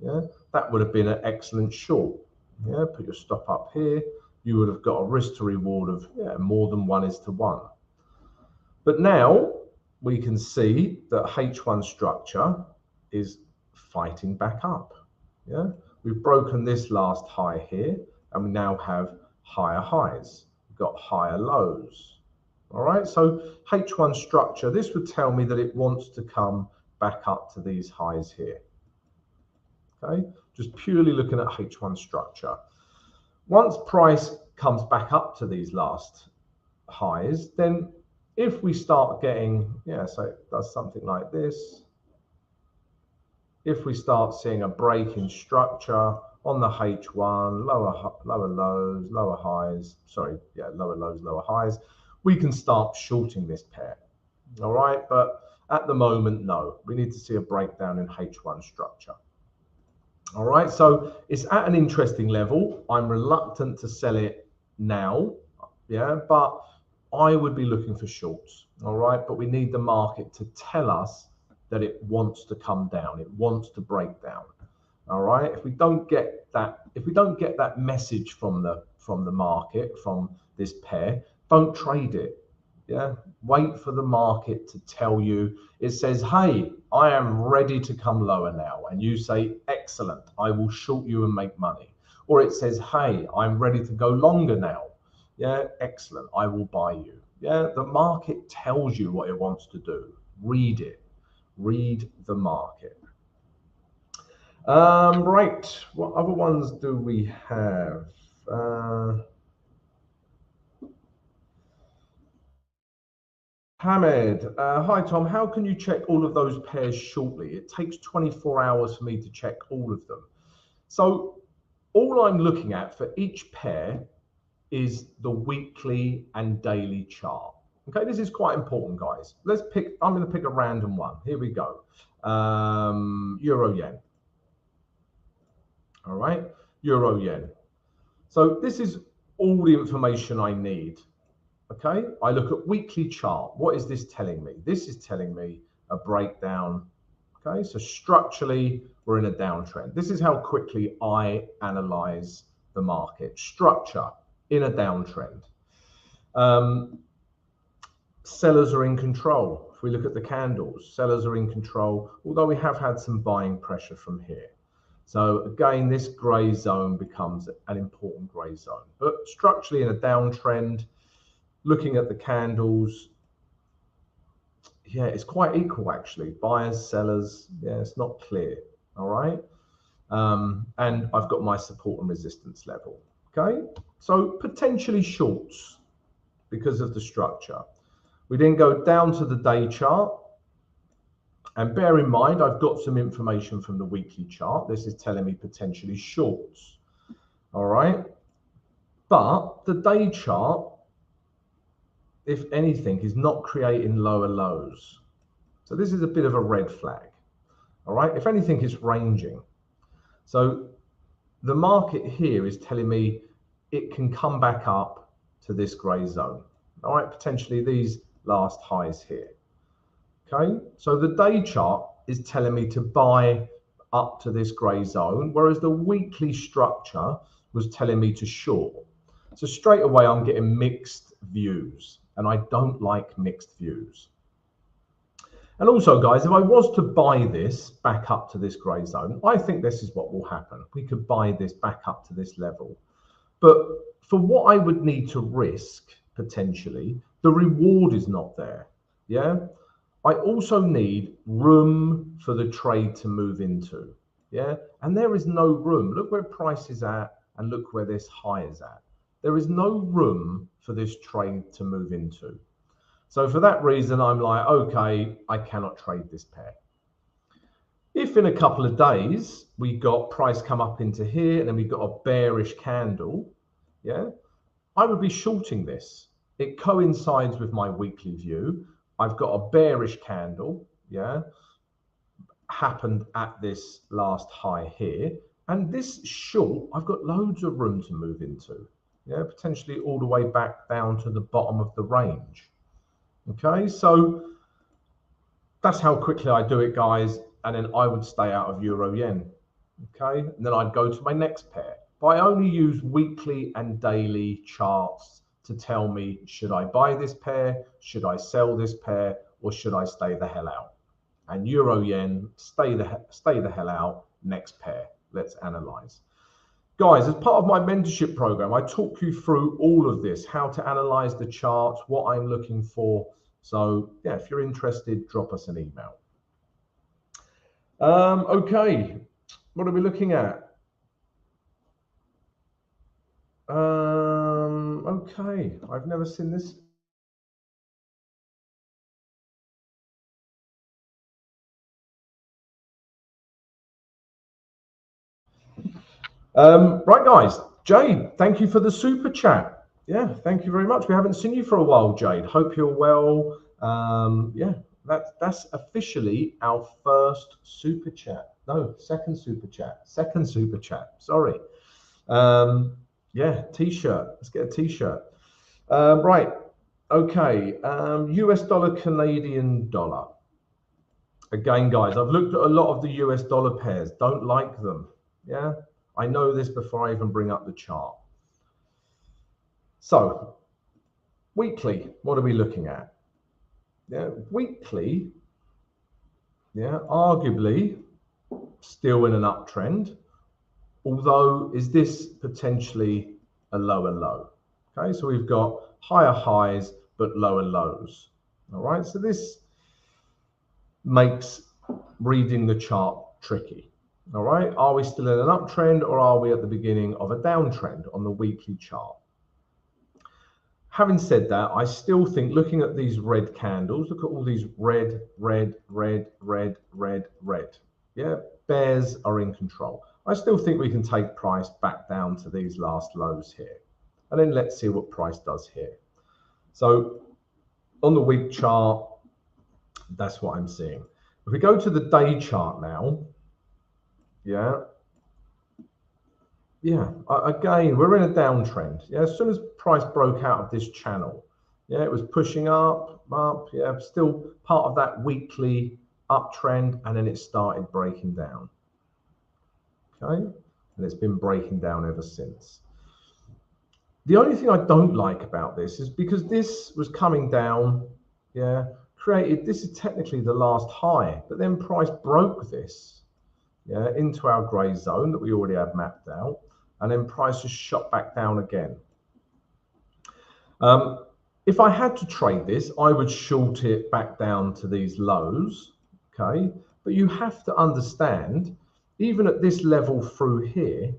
yeah, that would have been an excellent short. Yeah, put your stop up here. You would have got a risk to reward of more than 1:1. But now we can see that H1 structure is fighting back up. Yeah, we've broken this last high here, and we now have higher highs. We've got higher lows. All right, so H1 structure, this would tell me that it wants to come back up to these highs here. Okay, just purely looking at H1 structure. Once price comes back up to these last highs, then if we start getting, so it does something like this. If we start seeing a break in structure on the H1, lower lows, lower highs, lower lows, lower highs, we can start shorting this pair. All right, but at the moment, no, we need to see a breakdown in H1 structure. All right, so it's at an interesting level. I'm reluctant to sell it now, yeah, but I would be looking for shorts. All right, but we need the market to tell us that it wants to come down, it wants to break down. All right, if we don't get that message from the market, from this pair, don't trade it. Yeah, wait for the market to tell you. It says, hey, I am ready to come lower now, and you say, excellent, I will short you and make money. Or it says, hey, I'm ready to go longer now. Yeah, excellent, I will buy you. Yeah, the market tells you what it wants to do. Read it. Read the market. Right, what other ones do we have? Hamed, hi Tom, how can you check all of those pairs shortly? It takes 24 hours for me to check all of them. So all I'm looking at for each pair is the weekly and daily chart. Okay, this is quite important, guys. I'm going to pick a random one. Here we go. Euro yen. All right, Euro yen. So this is all the information I need. Okay, I look at weekly chart. What is this telling me? This is telling me a breakdown. Okay, so structurally, we're in a downtrend. This is how quickly I analyze the market. Structure in a downtrend. Sellers are in control. If we look at the candles, sellers are in control, although we have had some buying pressure from here. So again, this gray zone becomes an important gray zone. But structurally in a downtrend, looking at the candles, yeah, it's quite equal actually. Buyers, sellers, yeah, it's not clear. All right. And I've got my support and resistance level. Okay, so potentially shorts because of the structure. We then go down to the day chart. And bear in mind, I've got some information from the weekly chart. This is telling me potentially shorts. All right. But the day chart, if anything, is not creating lower lows. So this is a bit of a red flag. All right. If anything, it's ranging. So the market here is telling me it can come back up to this grey zone. All right. Potentially these last highs here. Okay. So the day chart is telling me to buy up to this grey zone, whereas the weekly structure was telling me to short. So straight away, I'm getting mixed views, and I don't like mixed views. And also, guys, if I was to buy this back up to this grey zone, I think this is what will happen. We could buy this back up to this level. But for what I would need to risk, potentially, the reward is not there. Yeah. I also need room for the trade to move into. Yeah. And there is no room. Look where price is at and look where this high is at. There is no room for this trade to move into. So for that reason, I'm like, okay, I cannot trade this pair. If in a couple of days, we got price come up into here and then we got a bearish candle, yeah, I would be shorting this. It coincides with my weekly view. I've got a bearish candle, yeah, happened at this last high here. And this short, I've got loads of room to move into, yeah, potentially all the way back down to the bottom of the range. Okay, so that's how quickly I do it, guys. And then I would stay out of euro yen. Okay, and then I'd go to my next pair. But I only use weekly and daily charts to tell me, should I buy this pair, should I sell this pair, or should I stay the hell out? And euro yen, stay the hell out. Next pair. Let's analyze. Guys, as part of my mentorship program, I talk you through all of this, how to analyze the charts, what I'm looking for. So yeah, if you're interested, drop us an email. Okay, what are we looking at? Okay, I've never seen this. Right, guys, Jade, thank you for the super chat. Yeah, thank you very much. We haven't seen you for a while, Jade. Hope you're well. Yeah, that's officially our first super chat. No, second super chat. Second super chat. Sorry. Yeah, t-shirt. Let's get a t-shirt. Right. Okay. US dollar, Canadian dollar. Again, guys, I've looked at a lot of the US dollar pairs. Don't like them. Yeah. I know this before I even bring up the chart. So, weekly, what are we looking at? Yeah, weekly, yeah, arguably still in an uptrend. Although, is this potentially a lower low? Okay, so we've got higher highs but lower lows. All right, so this makes reading the chart tricky. All right, are we still in an uptrend or are we at the beginning of a downtrend on the weekly chart? Having said that, I still think looking at these red candles, look at all these red, red, red, red, red, red. Yeah, bears are in control. I still think we can take price back down to these last lows here. And then let's see what price does here. So on the week chart, that's what I'm seeing. If we go to the day chart now, yeah, again, we're in a downtrend. Yeah, as soon as price broke out of this channel, yeah, it was pushing up, yeah, still part of that weekly uptrend, and then it started breaking down. Okay, and it's been breaking down ever since. The only thing I don't like about this is because this was coming down, yeah, this is technically the last high, but then price broke this, yeah, into our grey zone that we already have mapped out, and then price just shot back down again. If I had to trade this, I would short it back down to these lows, okay? But you have to understand, even at this level through here,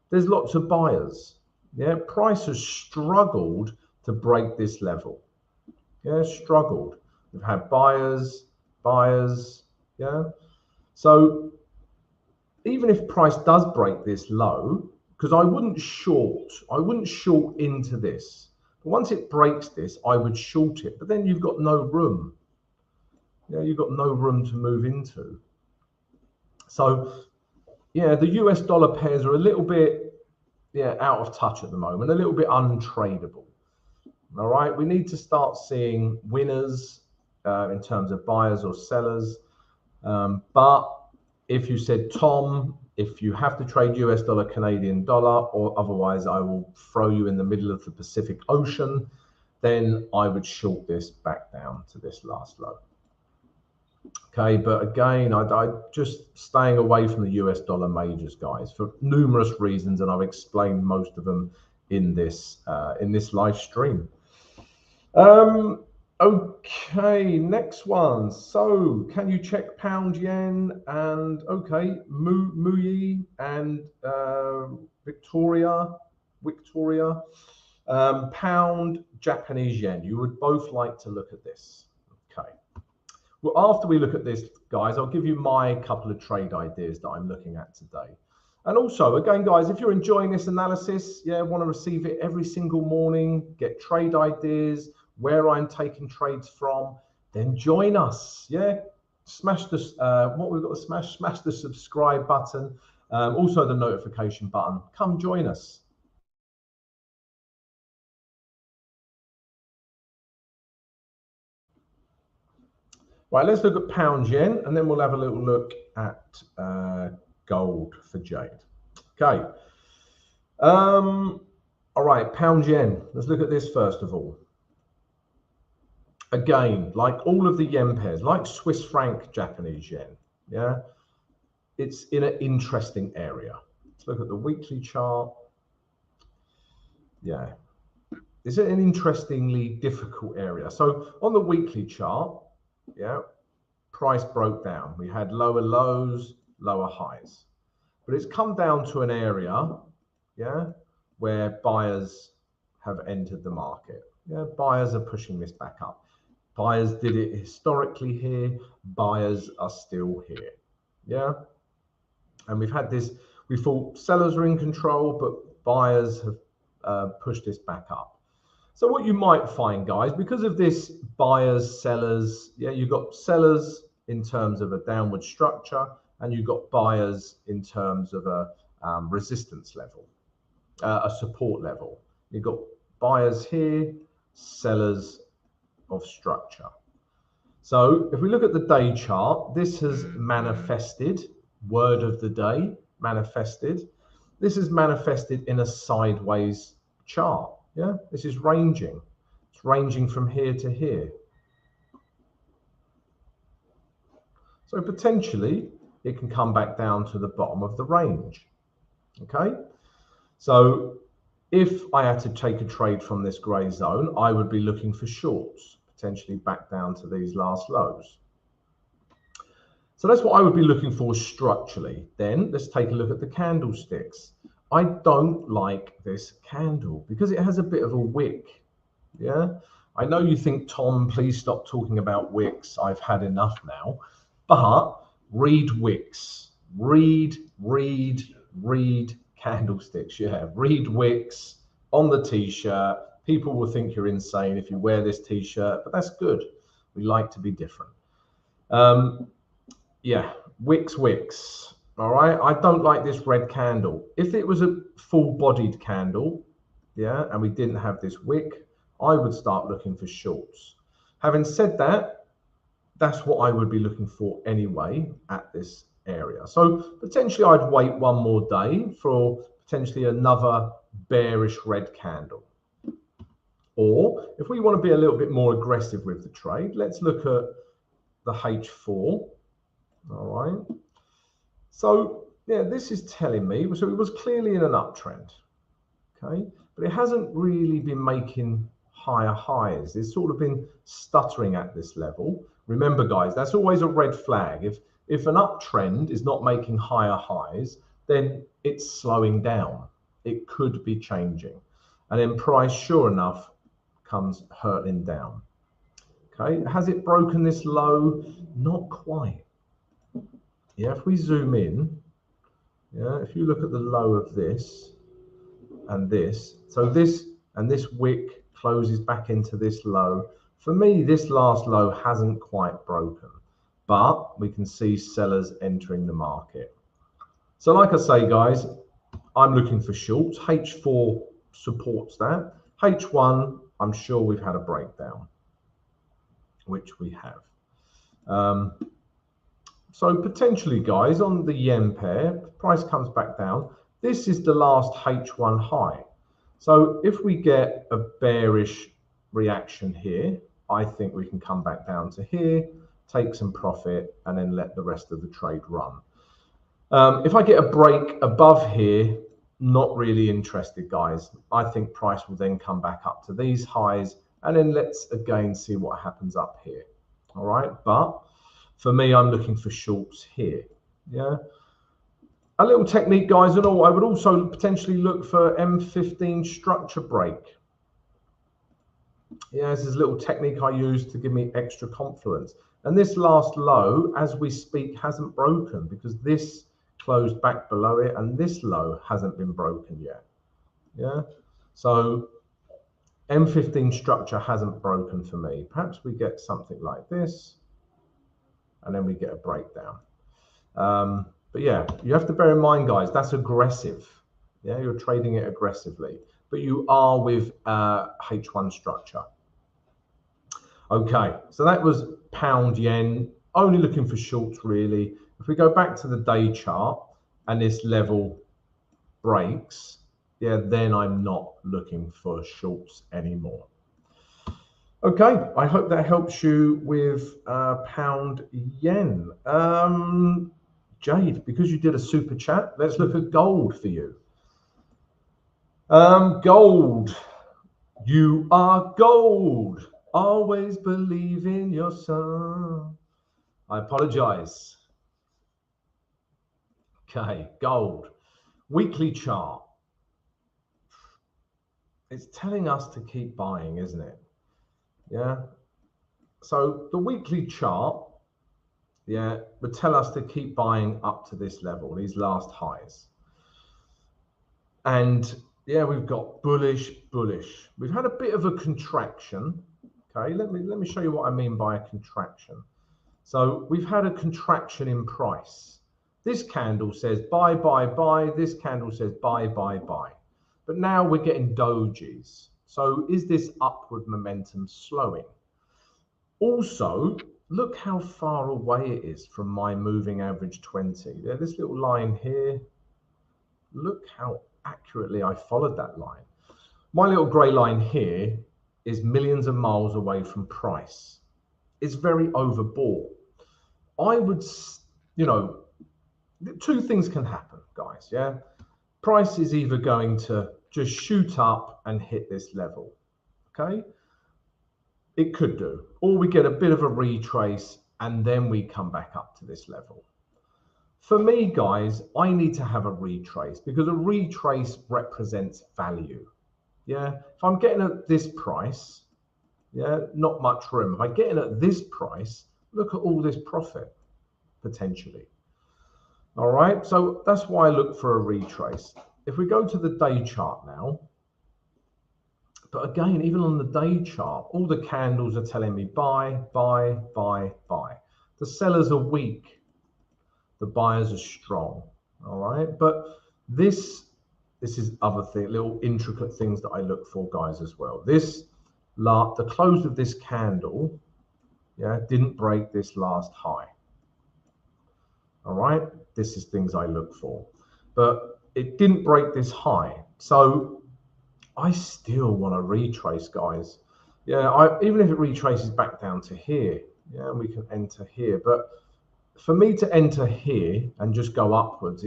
there's lots of buyers. Yeah, price has struggled to break this level. Yeah, struggled. We've had buyers, yeah. So even if price does break this low, because I wouldn't short into this. But once it breaks this, I would short it. But then you've got no room. Yeah, you've got no room to move into. So yeah, the US dollar pairs are a little bit out of touch at the moment, a little bit untradeable. All right, we need to start seeing winners in terms of buyers or sellers. But if you said, Tom, if you have to trade US dollar, Canadian dollar, or otherwise I will throw you in the middle of the Pacific Ocean, then I would short this back down to this last low. Okay, but again, I just staying away from the US dollar majors, guys, for numerous reasons, and I've explained most of them in this live stream. Okay, next one. So, can you check pound yen and okay, Muyi and Victoria, pound Japanese yen? You would both like to look at this. Okay. Well, after we look at this, guys, I'll give you my couple of trade ideas that I'm looking at today. And also, again, guys, if you're enjoying this analysis, want to receive it every single morning, get trade ideas, where I'm taking trades from, then join us. Smash this. What we've got to smash the subscribe button, also the notification button. Come join us. Right, let's look at pound yen, and then we'll have a little look at gold for jade. Okay. All right, pound yen. Let's look at this first of all. Again, like all of the yen pairs, like Swiss franc, Japanese yen, it's in an interesting area. Let's look at the weekly chart. It's an interestingly difficult area. So on the weekly chart, price broke down. We had lower lows, lower highs, but it's come down to an area, where buyers have entered the market. Buyers are pushing this back up. Buyers did it historically here. Buyers are still here. And we've had this, we thought sellers are in control, but buyers have pushed this back up. So what you might find, guys, because of this buyers, sellers, you've got sellers in terms of a downward structure, and you've got buyers in terms of a resistance level, a support level. You've got buyers here, sellers of structure. So if we look at the day chart, this has manifested, word of the day, manifested. This is manifested in a sideways chart. This is ranging. It's ranging from here to here. So potentially it can come back down to the bottom of the range. Okay. So if I had to take a trade from this grey zone, I would be looking for shorts, potentially back down to these last lows. So that's what I would be looking for structurally. Then let's take a look at the candlesticks. I don't like this candle because it has a bit of a wick. I know you think, Tom, please stop talking about wicks. I've had enough now. But read wicks. Read candlesticks. Read wicks on the t-shirt. People will think you're insane if you wear this t-shirt, but that's good. We like to be different. Wicks. All right, I don't like this red candle. If it was a full-bodied candle, and we didn't have this wick, I would start looking for shorts. Having said that, that's what I would be looking for anyway at this area. So potentially I'd wait one more day for potentially another bearish red candle. Or if we want to be a little bit more aggressive with the trade, let's look at the H4. All right. So this is telling me, so it was clearly in an uptrend, okay, but it hasn't really been making higher highs. It's sort of been stuttering at this level. Remember, guys, that's always a red flag. If an uptrend is not making higher highs, then it's slowing down. It could be changing. And then price, sure enough, comes hurtling down. Okay, has it broken this low? Not quite. Yeah, if we zoom in, yeah, if you look at the low of this and this, so this and this wick closes back into this low. For me, this last low hasn't quite broken, but we can see sellers entering the market. So like I say, guys, I'm looking for shorts. H4 supports that. H1, I'm sure we've had a breakdown, which we have. So potentially, guys, on the yen pair, price comes back down. This is the last H1 high. So if we get a bearish reaction here, I think we can come back down to here, take some profit, and then let the rest of the trade run. If I get a break above here, not really interested, guys. I think price will then come back up to these highs, and then let's again see what happens up here. All right, but for me, I'm looking for shorts here. Yeah. A little technique, guys, and all. I would also potentially look for M15 structure break. Yeah, this is a little technique I use to give me extra confluence. And this last low, as we speak, hasn't broken because this closed back below it, and this low hasn't been broken yet. Yeah. So M15 structure hasn't broken for me. Perhaps we get something like this, and then we get a breakdown. But yeah, you have to bear in mind, guys, that's aggressive. Yeah, you're trading it aggressively, but you are with H1 structure. Okay, so that was pound yen, only looking for shorts really. If we go back to the day chart and this level breaks, yeah, then I'm not looking for shorts anymore. Okay, I hope that helps you with pound yen. Jade, because you did a super chat, let's look at gold for you. Gold, you are gold. Always believe in your son. I apologize. Okay, gold, weekly chart. It's telling us to keep buying, isn't it? Yeah. So the weekly chart, yeah, would tell us to keep buying up to this level, these last highs. And yeah, we've got bullish, bullish. We've had a bit of a contraction. Okay, let me show you what I mean by a contraction. So we've had a contraction in price. This candle says buy, buy, buy. This candle says buy, buy, buy. But now we're getting dojis. So is this upward momentum slowing? Also, look how far away it is from my moving average 20. There's this little line here. Look how accurately I followed that line. My little grey line here is millions of miles away from price. It's very overbought. I would, you know, two things can happen, guys, yeah? Price is either going to just shoot up and hit this level, okay? It could do. Or we get a bit of a retrace and then we come back up to this level. For me, guys, I need to have a retrace because a retrace represents value. Yeah, if I'm getting at this price, yeah, not much room. If I get in at this price, look at all this profit potentially. All right, so that's why I look for a retrace. If we go to the day chart now, but again, even on the day chart, all the candles are telling me buy, buy, buy, buy. The sellers are weak. The buyers are strong. All right, but this is other thing, little intricate things that I look for, guys, as well. The close of this candle, yeah, didn't break this last high. All right, this is things I look for, but it didn't break this high. So I still want to retrace, guys. Yeah, even if it retraces back down to here, yeah, we can enter here. But for me to enter here and just go upwards,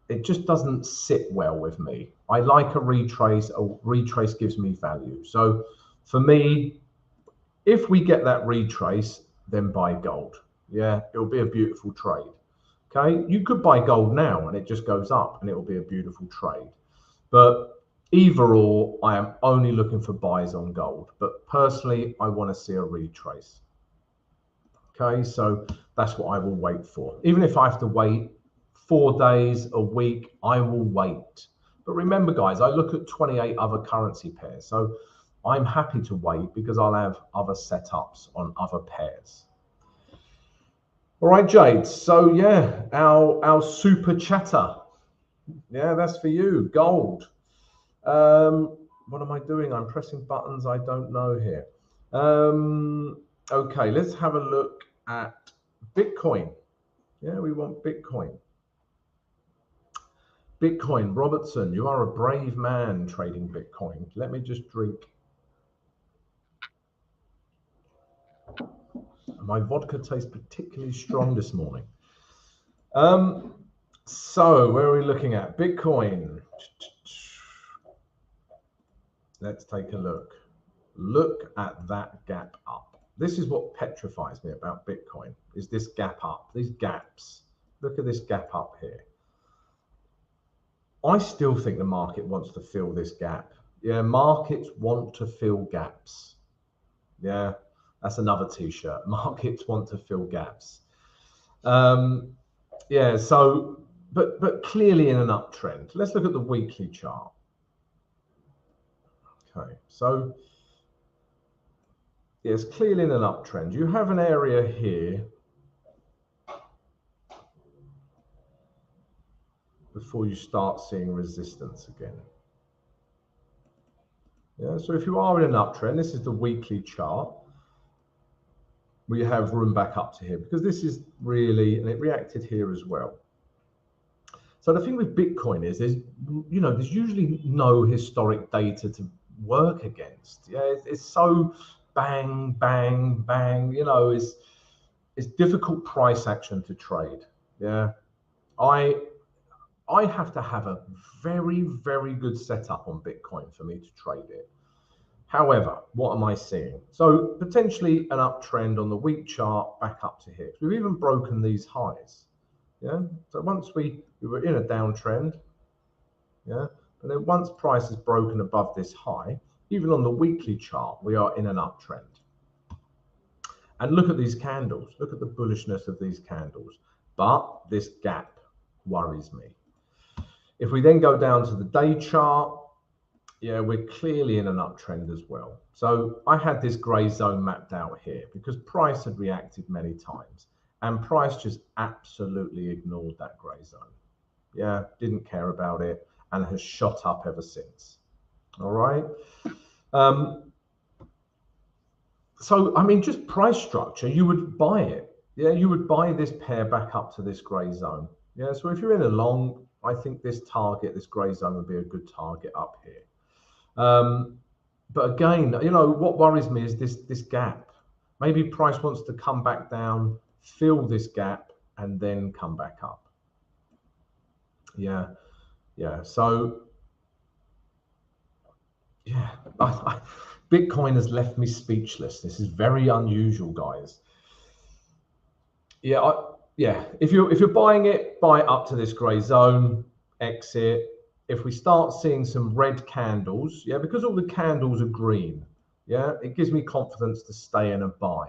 it just doesn't sit well with me. I like a retrace. A retrace gives me value. So for me, if we get that retrace, then buy gold. Yeah, it'll be a beautiful trade. Okay, you could buy gold now and it just goes up and it will be a beautiful trade. But either or, I am only looking for buys on gold. But personally, I want to see a retrace. Okay, so that's what I will wait for. Even if I have to wait 4 days, a week, I will wait. But remember, guys, I look at 28 other currency pairs. So I'm happy to wait because I'll have other setups on other pairs. All right, Jade. So yeah, our super chatter. Yeah, that's for you. Gold. What am I doing? I'm pressing buttons I don't know here. Okay, let's have a look at Bitcoin. Yeah, we want Bitcoin. Bitcoin, Robertson, you are a brave man trading Bitcoin. Let me just drink. My vodka tastes particularly strong this morning. So where are we looking at? Bitcoin. Let's take a look. Look at that gap up. This is what petrifies me about Bitcoin, is this gap up, these gaps. Look at this gap up here. I still think the market wants to fill this gap. Yeah, markets want to fill gaps. Yeah, that's another t-shirt. Markets want to fill gaps. Yeah, so, but clearly in an uptrend. Let's look at the weekly chart. Okay, so yes, clearly in an uptrend. You have an area here before you start seeing resistance again. Yeah, so if you are in an uptrend, this is the weekly chart. We have room back up to here because this is really, and it reacted here as well. So the thing with Bitcoin is there's usually no historic data to work against. Yeah, it's so bang, bang, bang. It's difficult price action to trade. Yeah, I have to have a very, very good setup on Bitcoin for me to trade it. However, what am I seeing? So potentially an uptrend on the week chart back up to here. We've even broken these highs. Yeah, so once we were in a downtrend, yeah, but then once price is broken above this high, even on the weekly chart, we are in an uptrend. And look at these candles. Look at the bullishness of these candles. But this gap worries me. If we then go down to the day chart, yeah, we're clearly in an uptrend as well. So I had this gray zone mapped out here because price had reacted many times and price just absolutely ignored that gray zone. Yeah, didn't care about it and has shot up ever since. All right. So, I mean, just price structure, you would buy it. Yeah, you would buy this pair back up to this gray zone. Yeah, so if you're in a long, I think this target, this gray zone would be a good target up here. But again, what worries me is this gap. Maybe price wants to come back down, fill this gap, and then come back up. Yeah. So, yeah, Bitcoin has left me speechless. This is very unusual, guys. Yeah, if you're buying it, buy it up to this gray zone, exit. If we start seeing some red candles, yeah, because all the candles are green, yeah, it gives me confidence to stay in and buy.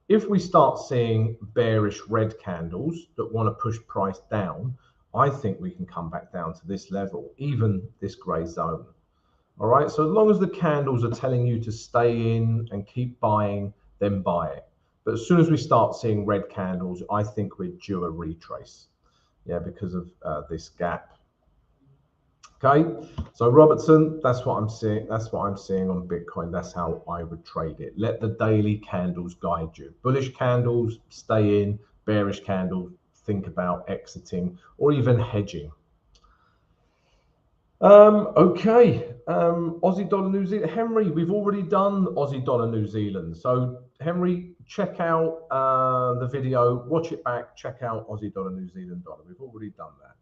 If we start seeing bearish red candles that want to push price down, I think we can come back down to this level, even this gray zone. All right, so as long as the candles are telling you to stay in and keep buying, then buy it. But as soon as we start seeing red candles, I think we're due a retrace, yeah, because of this gap. Okay, so Robertson, that's what I'm seeing. That's what I'm seeing on Bitcoin. That's how I would trade it. Let the daily candles guide you. Bullish candles, stay in. Bearish candles, think about exiting or even hedging. Okay, Aussie dollar New Zealand. Henry, we've already done Aussie dollar New Zealand. So Henry, check out the video, watch it back, check out Aussie dollar New Zealand dollar. We've already done that.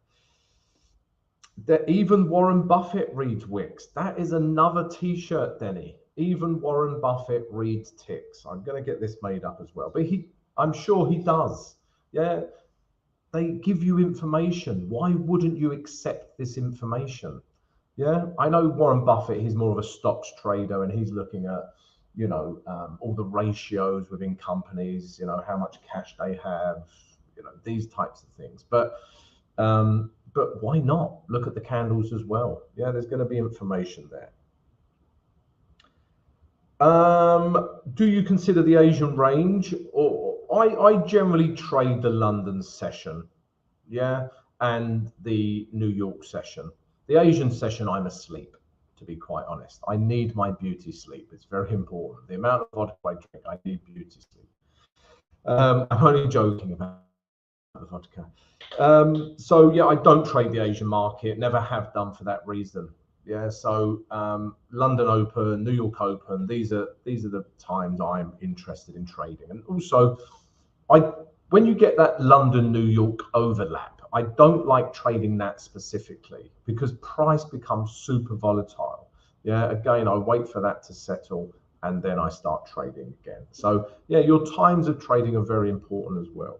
That even Warren Buffett reads wicks. That is another t-shirt, Denny. Even Warren Buffett reads ticks. I'm going to get this made up as well, but I'm sure he does. Yeah, they give you information. Why wouldn't you accept this information? Yeah, I know Warren Buffett, he's more of a stocks trader and he's looking at, you know, all the ratios within companies, you know, how much cash they have, you know, these types of things. But why not look at the candles as well? Yeah, there's going to be information there. Do you consider the Asian range? Or I generally trade the London session, yeah, and the New York session. The Asian session, I'm asleep, to be quite honest. I need my beauty sleep. It's very important. The amount of vodka I drink, I need beauty sleep. I'm only joking about the vodka. So yeah, I don't trade the Asian market, never have done for that reason. Yeah, so London Open, New York Open, these are the times I'm interested in trading. And also, when you get that London New York overlap, I don't like trading that specifically because price becomes super volatile. Yeah, again, I wait for that to settle and then I start trading again. So yeah, your times of trading are very important as well.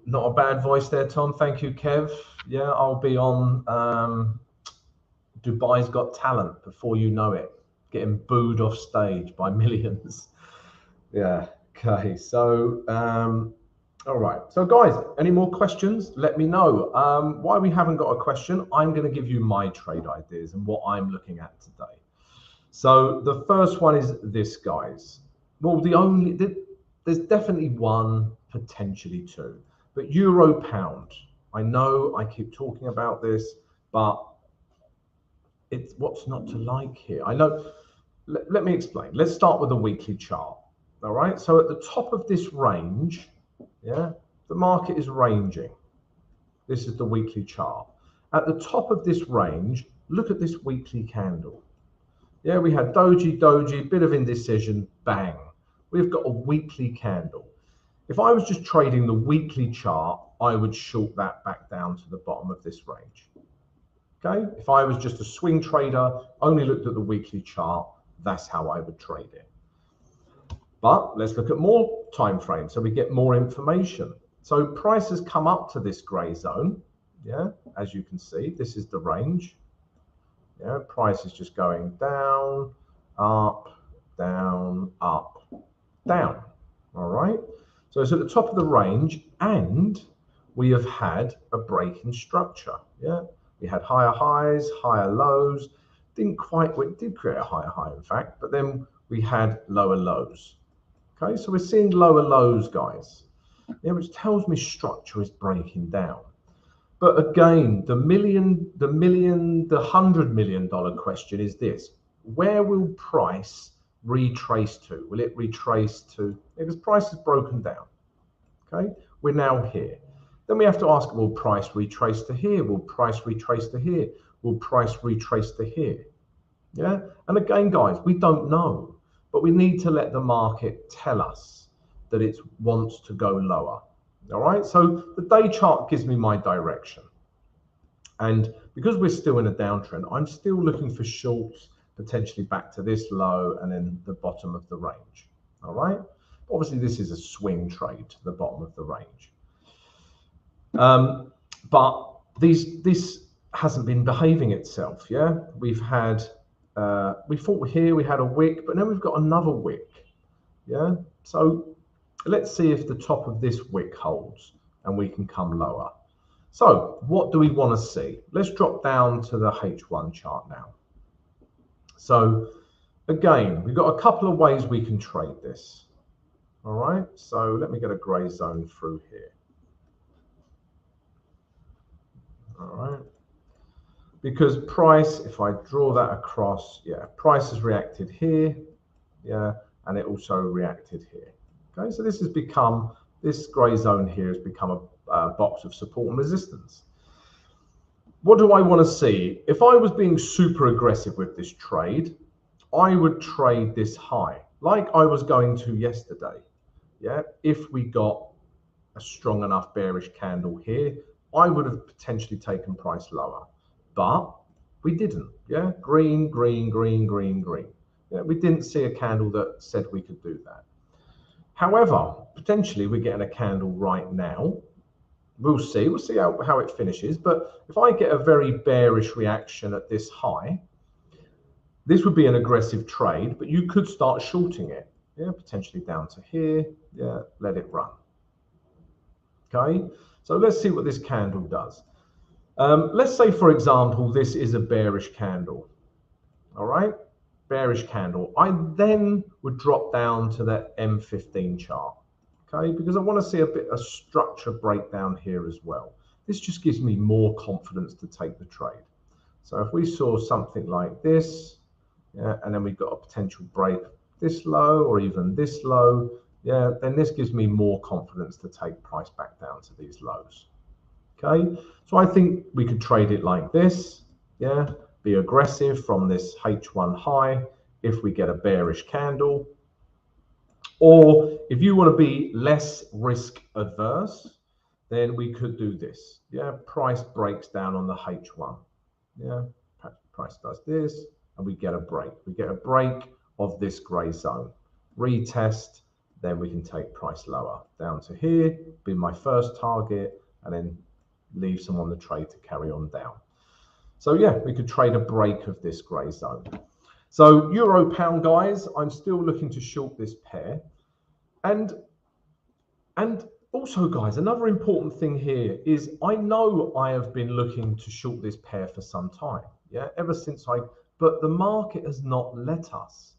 Not a bad voice there, Tom. Thank you, Kev. Yeah, I'll be on Dubai's Got Talent before you know it, getting booed off stage by millions. Yeah, okay. So, all right. So, guys, any more questions? Let me know. Why we haven't got a question, I'm going to give you my trade ideas and what I'm looking at today. So, the first one is this, guys. Well, there's definitely one, potentially two. But euro pound, I know I keep talking about this, but it's what's not to like here. I know, let me explain. Let's start with the weekly chart. All right, so at the top of this range, yeah, the market is ranging. This is the weekly chart. At the top of this range, look at this weekly candle. Yeah, we had doji, bit of indecision, bang. We've got a weekly candle. If I was just trading the weekly chart, I would short that back down to the bottom of this range. Okay, if I was just a swing trader, only looked at the weekly chart, that's how I would trade it. But let's look at more time frames so we get more information. So price has come up to this gray zone. Yeah, as you can see, this is the range. Yeah, price is just going down, up, down, up, down. All right. So it's at the top of the range, and we have had a break in structure. Yeah, we had higher highs, higher lows. Did create a higher high, in fact, but then we had lower lows. Okay, so we're seeing lower lows, guys. Yeah, which tells me structure is breaking down. But again, the $100 million question is this: where will price retrace to? Will it retrace to? Because price has broken down. Okay, we're now here. Then we have to ask: will price retrace to here? Will price retrace to here? Will price retrace to here? Yeah, and again, guys, we don't know, but we need to let the market tell us that it wants to go lower. All right, so the day chart gives me my direction. And because we're still in a downtrend, I'm still looking for shorts, potentially back to this low and then the bottom of the range. All right, obviously this is a swing trade to the bottom of the range. But this hasn't been behaving itself. Yeah, we've had, we thought here we had a wick, but then we've got another wick. Yeah, so let's see if the top of this wick holds and we can come lower. So what do we want to see? Let's drop down to the H1 chart now. So again, we've got a couple of ways we can trade this. All right, so let me get a gray zone through here. All right, because price, if I draw that across, yeah, price has reacted here, yeah, and it also reacted here. Okay, so this has become, this gray zone here has become a box of support and resistance. What do I want to see? If I was being super aggressive with this trade, I would trade this high like I was going to yesterday. Yeah, if we got a strong enough bearish candle here, I would have potentially taken price lower, but we didn't. Yeah, green, green, green, green, green. Yeah, we didn't see a candle that said we could do that. However, potentially we're getting a candle right now. We'll see how it finishes. But if I get a very bearish reaction at this high, this would be an aggressive trade, but you could start shorting it. Yeah, potentially down to here. Yeah, let it run. Okay, so let's see what this candle does. Let's say, for example, this is a bearish candle. All right, bearish candle. I then would drop down to that M15 chart. Okay, because I want to see a bit of structure breakdown here as well. This just gives me more confidence to take the trade. So if we saw something like this, yeah, and then we've got a potential break this low or even this low, yeah, then this gives me more confidence to take price back down to these lows. Okay, so I think we could trade it like this, yeah, be aggressive from this H1 high if we get a bearish candle. Or if you want to be less risk adverse, then we could do this. Yeah, price breaks down on the H1. Yeah, price does this and we get a break. We get a break of this gray zone. Retest, then we can take price lower. Down to here, be my first target, and then leave some on the trade to carry on down. So yeah, we could trade a break of this gray zone. So euro pound, guys, I'm still looking to short this pair. And also, guys, another important thing here is I know I have been looking to short this pair for some time. Yeah, ever since but the market has not let us.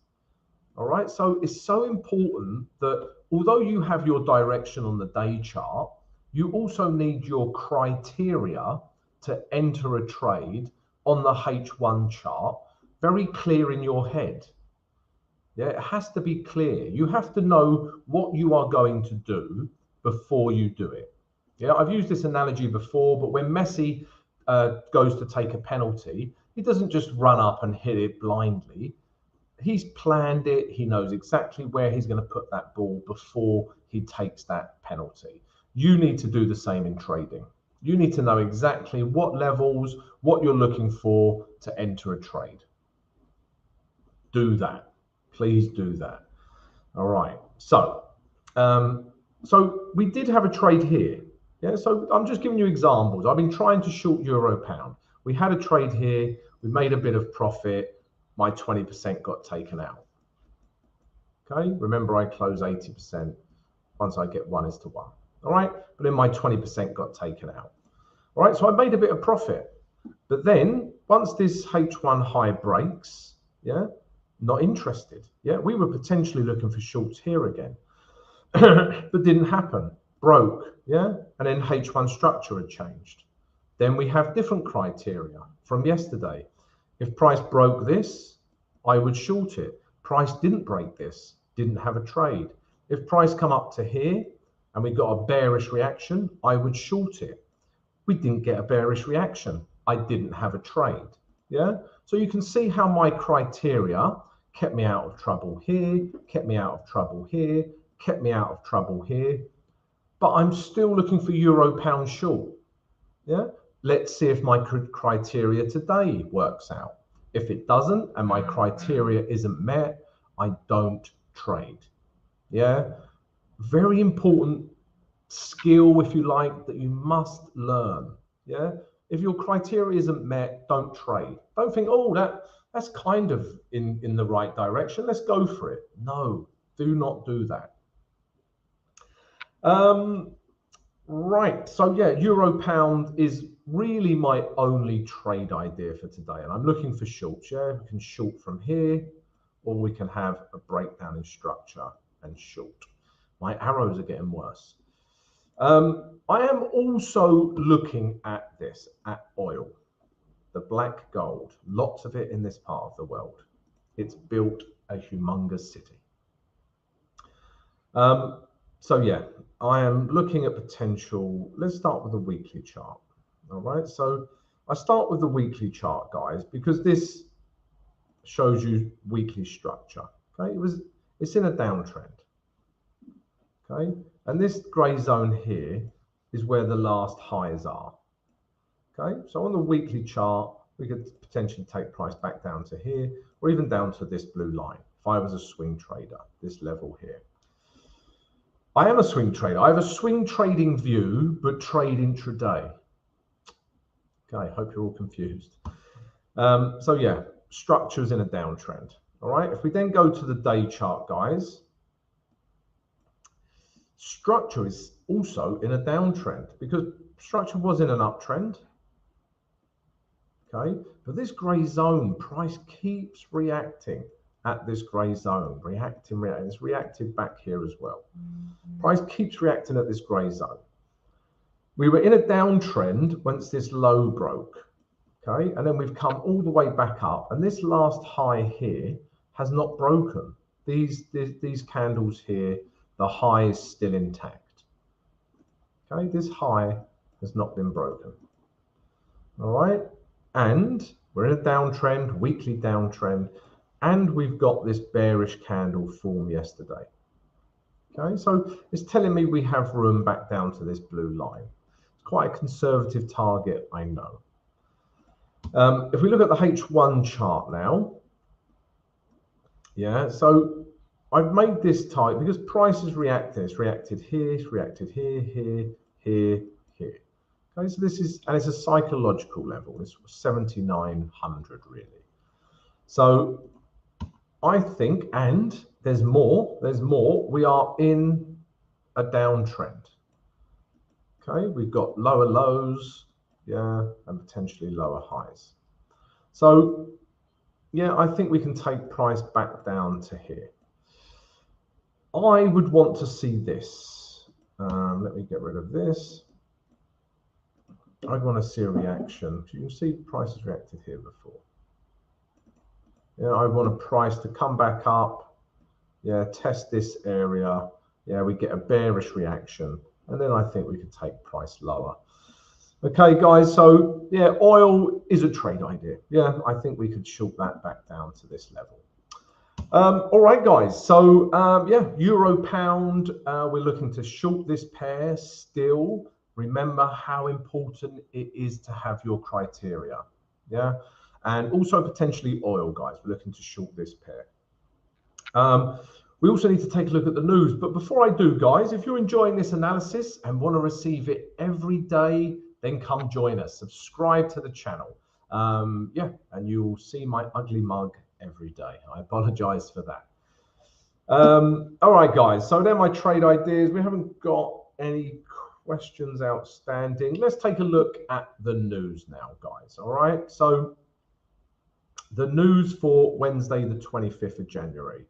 All right, so it's so important that although you have your direction on the day chart, you also need your criteria to enter a trade on the H1 chart very clear in your head. Yeah, it has to be clear. You have to know what you are going to do before you do it. Yeah, I've used this analogy before, but when Messi goes to take a penalty, he doesn't just run up and hit it blindly. He's planned it. He knows exactly where he's going to put that ball before he takes that penalty. You need to do the same in trading. You need to know exactly what levels, what you're looking for to enter a trade. Do that. Please do that. All right. So, so we did have a trade here. Yeah. So I'm just giving you examples. I've been trying to short euro pound. We had a trade here. We made a bit of profit. My 20% got taken out. Okay. Remember, I close 80%. Once I get 1:1. All right. But then my 20% got taken out. All right. So I made a bit of profit. But then once this H1 high breaks, yeah, not interested. Yeah, we were potentially looking for shorts here again, but didn't happen. Broke. Yeah, and then H1 structure had changed. Then we have different criteria from yesterday. If price broke this, I would short it. Price didn't break this, didn't have a trade. If price come up to here and we got a bearish reaction, I would short it. We didn't get a bearish reaction. I didn't have a trade. Yeah, so you can see how my criteria kept me out of trouble here, kept me out of trouble here, kept me out of trouble here, but I'm still looking for euro pound short. Yeah, let's see if my criteria today works out. If it doesn't and my criteria isn't met, I don't trade. Yeah, very important skill, if you like, that you must learn. Yeah, if your criteria isn't met, don't trade. Don't think, oh, that's kind of in the right direction. Let's go for it. No, do not do that. Right. So yeah, euro pound is really my only trade idea for today. And I'm looking for shorts. Yeah, we can short from here, or we can have a breakdown in structure and short. My arrows are getting worse. I am also looking at this, at oil. The black gold, lots of it in this part of the world. It's built a humongous city. So yeah, I am looking at potential. Let's start with the weekly chart. All right, so I start with the weekly chart, guys, because this shows you weekly structure. Okay, it's in a downtrend. Okay, And this grey zone here is where the last highs are. Okay, so on the weekly chart, we could potentially take price back down to here, or even down to this blue line. If I was a swing trader, this level here. I am a swing trader. I have a swing trading view, but trade intraday. Okay, hope you're all confused. So yeah, structure's in a downtrend. All right, if we then go to the day chart, guys, structure is also in a downtrend because structure was in an uptrend. Okay, but this grey zone, price keeps reacting at this grey zone, reacting. It's reacted back here as well. Price keeps reacting at this grey zone. We were in a downtrend once this low broke, okay, and then we've come all the way back up, and this last high here has not broken. These candles here, the high is still intact. Okay, this high has not been broken. All right, and we're in a downtrend, weekly downtrend, and we've got this bearish candle form yesterday. Okay, so it's telling me we have room back down to this blue line. It's quite a conservative target, I know. If we look at the H1 chart now, yeah, so I've made this type because price is reacting. It's reacted here, it's reacted here, here, here, here. Okay, so this is, and it's a psychological level. It's 7,900 really. So I think, and there's more, we are in a downtrend. Okay, we've got lower lows, yeah, and potentially lower highs. So yeah, I think we can take price back down to here. I would want to see this. Let me get rid of this. I'd want to see a reaction. You can see price has reacted here before. Yeah, I want a price to come back up. Yeah, test this area. Yeah, we get a bearish reaction, and then I think we could take price lower. Okay, guys. So yeah, oil is a trade idea. Yeah, I think we could short that back down to this level. All right, guys. So yeah, euro pound. We're looking to short this pair still. Remember how important it is to have your criteria. Yeah. And also potentially oil, guys. We're looking to short this pair. We also need to take a look at the news. But before I do, guys, if you're enjoying this analysis and want to receive it every day, then come join us. Subscribe to the channel. Yeah, and you will see my ugly mug every day. I apologize for that. All right, guys. So they're my trade ideas. We haven't got any questions outstanding. Let's take a look at the news now, guys. All right. So the news for Wednesday, the 25th of January.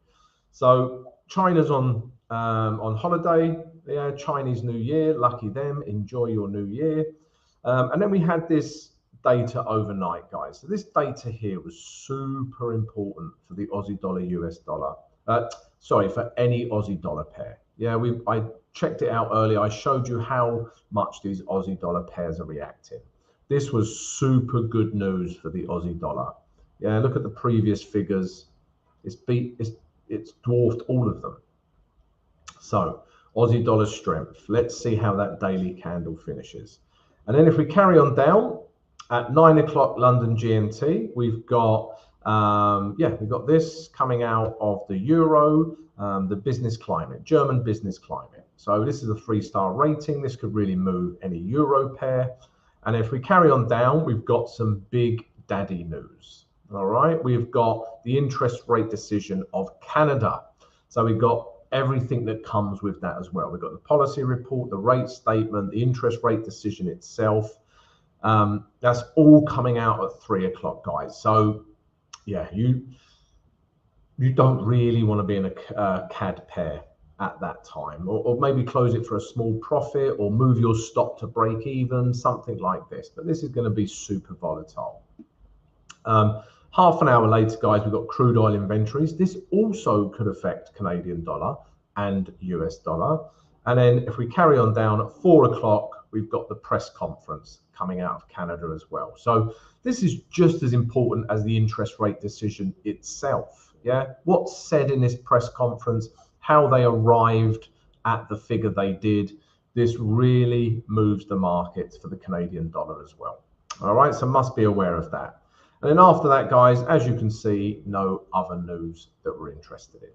So China's on holiday. Yeah, Chinese New Year. Lucky them. Enjoy your New Year. And then we had this data overnight, guys. So this data here was super important for the Aussie dollar, US dollar. Sorry, for any Aussie dollar pair. Yeah, I checked it out earlier. I showed you how much these Aussie dollar pairs are reacting. This was super good news for the Aussie dollar. Yeah, look at the previous figures. It's dwarfed all of them. So Aussie dollar strength. Let's see how that daily candle finishes. And then if we carry on down at 9 o'clock London GMT, we've got we've got this coming out of the euro, the business climate, German business climate. So this is a 3-star rating. This could really move any euro pair. And if we carry on down, we've got some big daddy news. All right, we've got the interest rate decision of Canada. So we've got everything that comes with that as well. We've got the policy report, the rate statement, the interest rate decision itself. That's all coming out at 3 o'clock, guys. So yeah, you don't really want to be in a CAD pair at that time, or maybe close it for a small profit or move your stop to break even, something like this. But this is going to be super volatile. Half an hour later, guys, we've got crude oil inventories. This also could affect Canadian dollar and US dollar. And then if we carry on down at 4 o'clock, we've got the press conference coming out of Canada as well. So this is just as important as the interest rate decision itself. Yeah, what's said in this press conference, how they arrived at the figure they did, this really moves the markets for the Canadian dollar as well. All right, so must be aware of that. And then after that, guys, as you can see, no other news that we're interested in.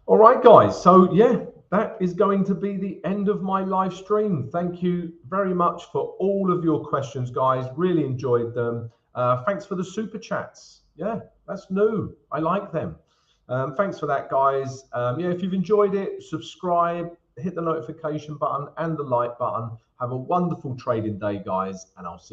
All right, guys, so yeah, that is going to be the end of my live stream. Thank you very much for all of your questions, guys. Really enjoyed them. Thanks for the super chats. Yeah, that's new. I like them. Thanks for that, guys. Yeah, if you've enjoyed it, subscribe, hit the notification button and the like button. Have a wonderful trading day, guys, and I'll see you.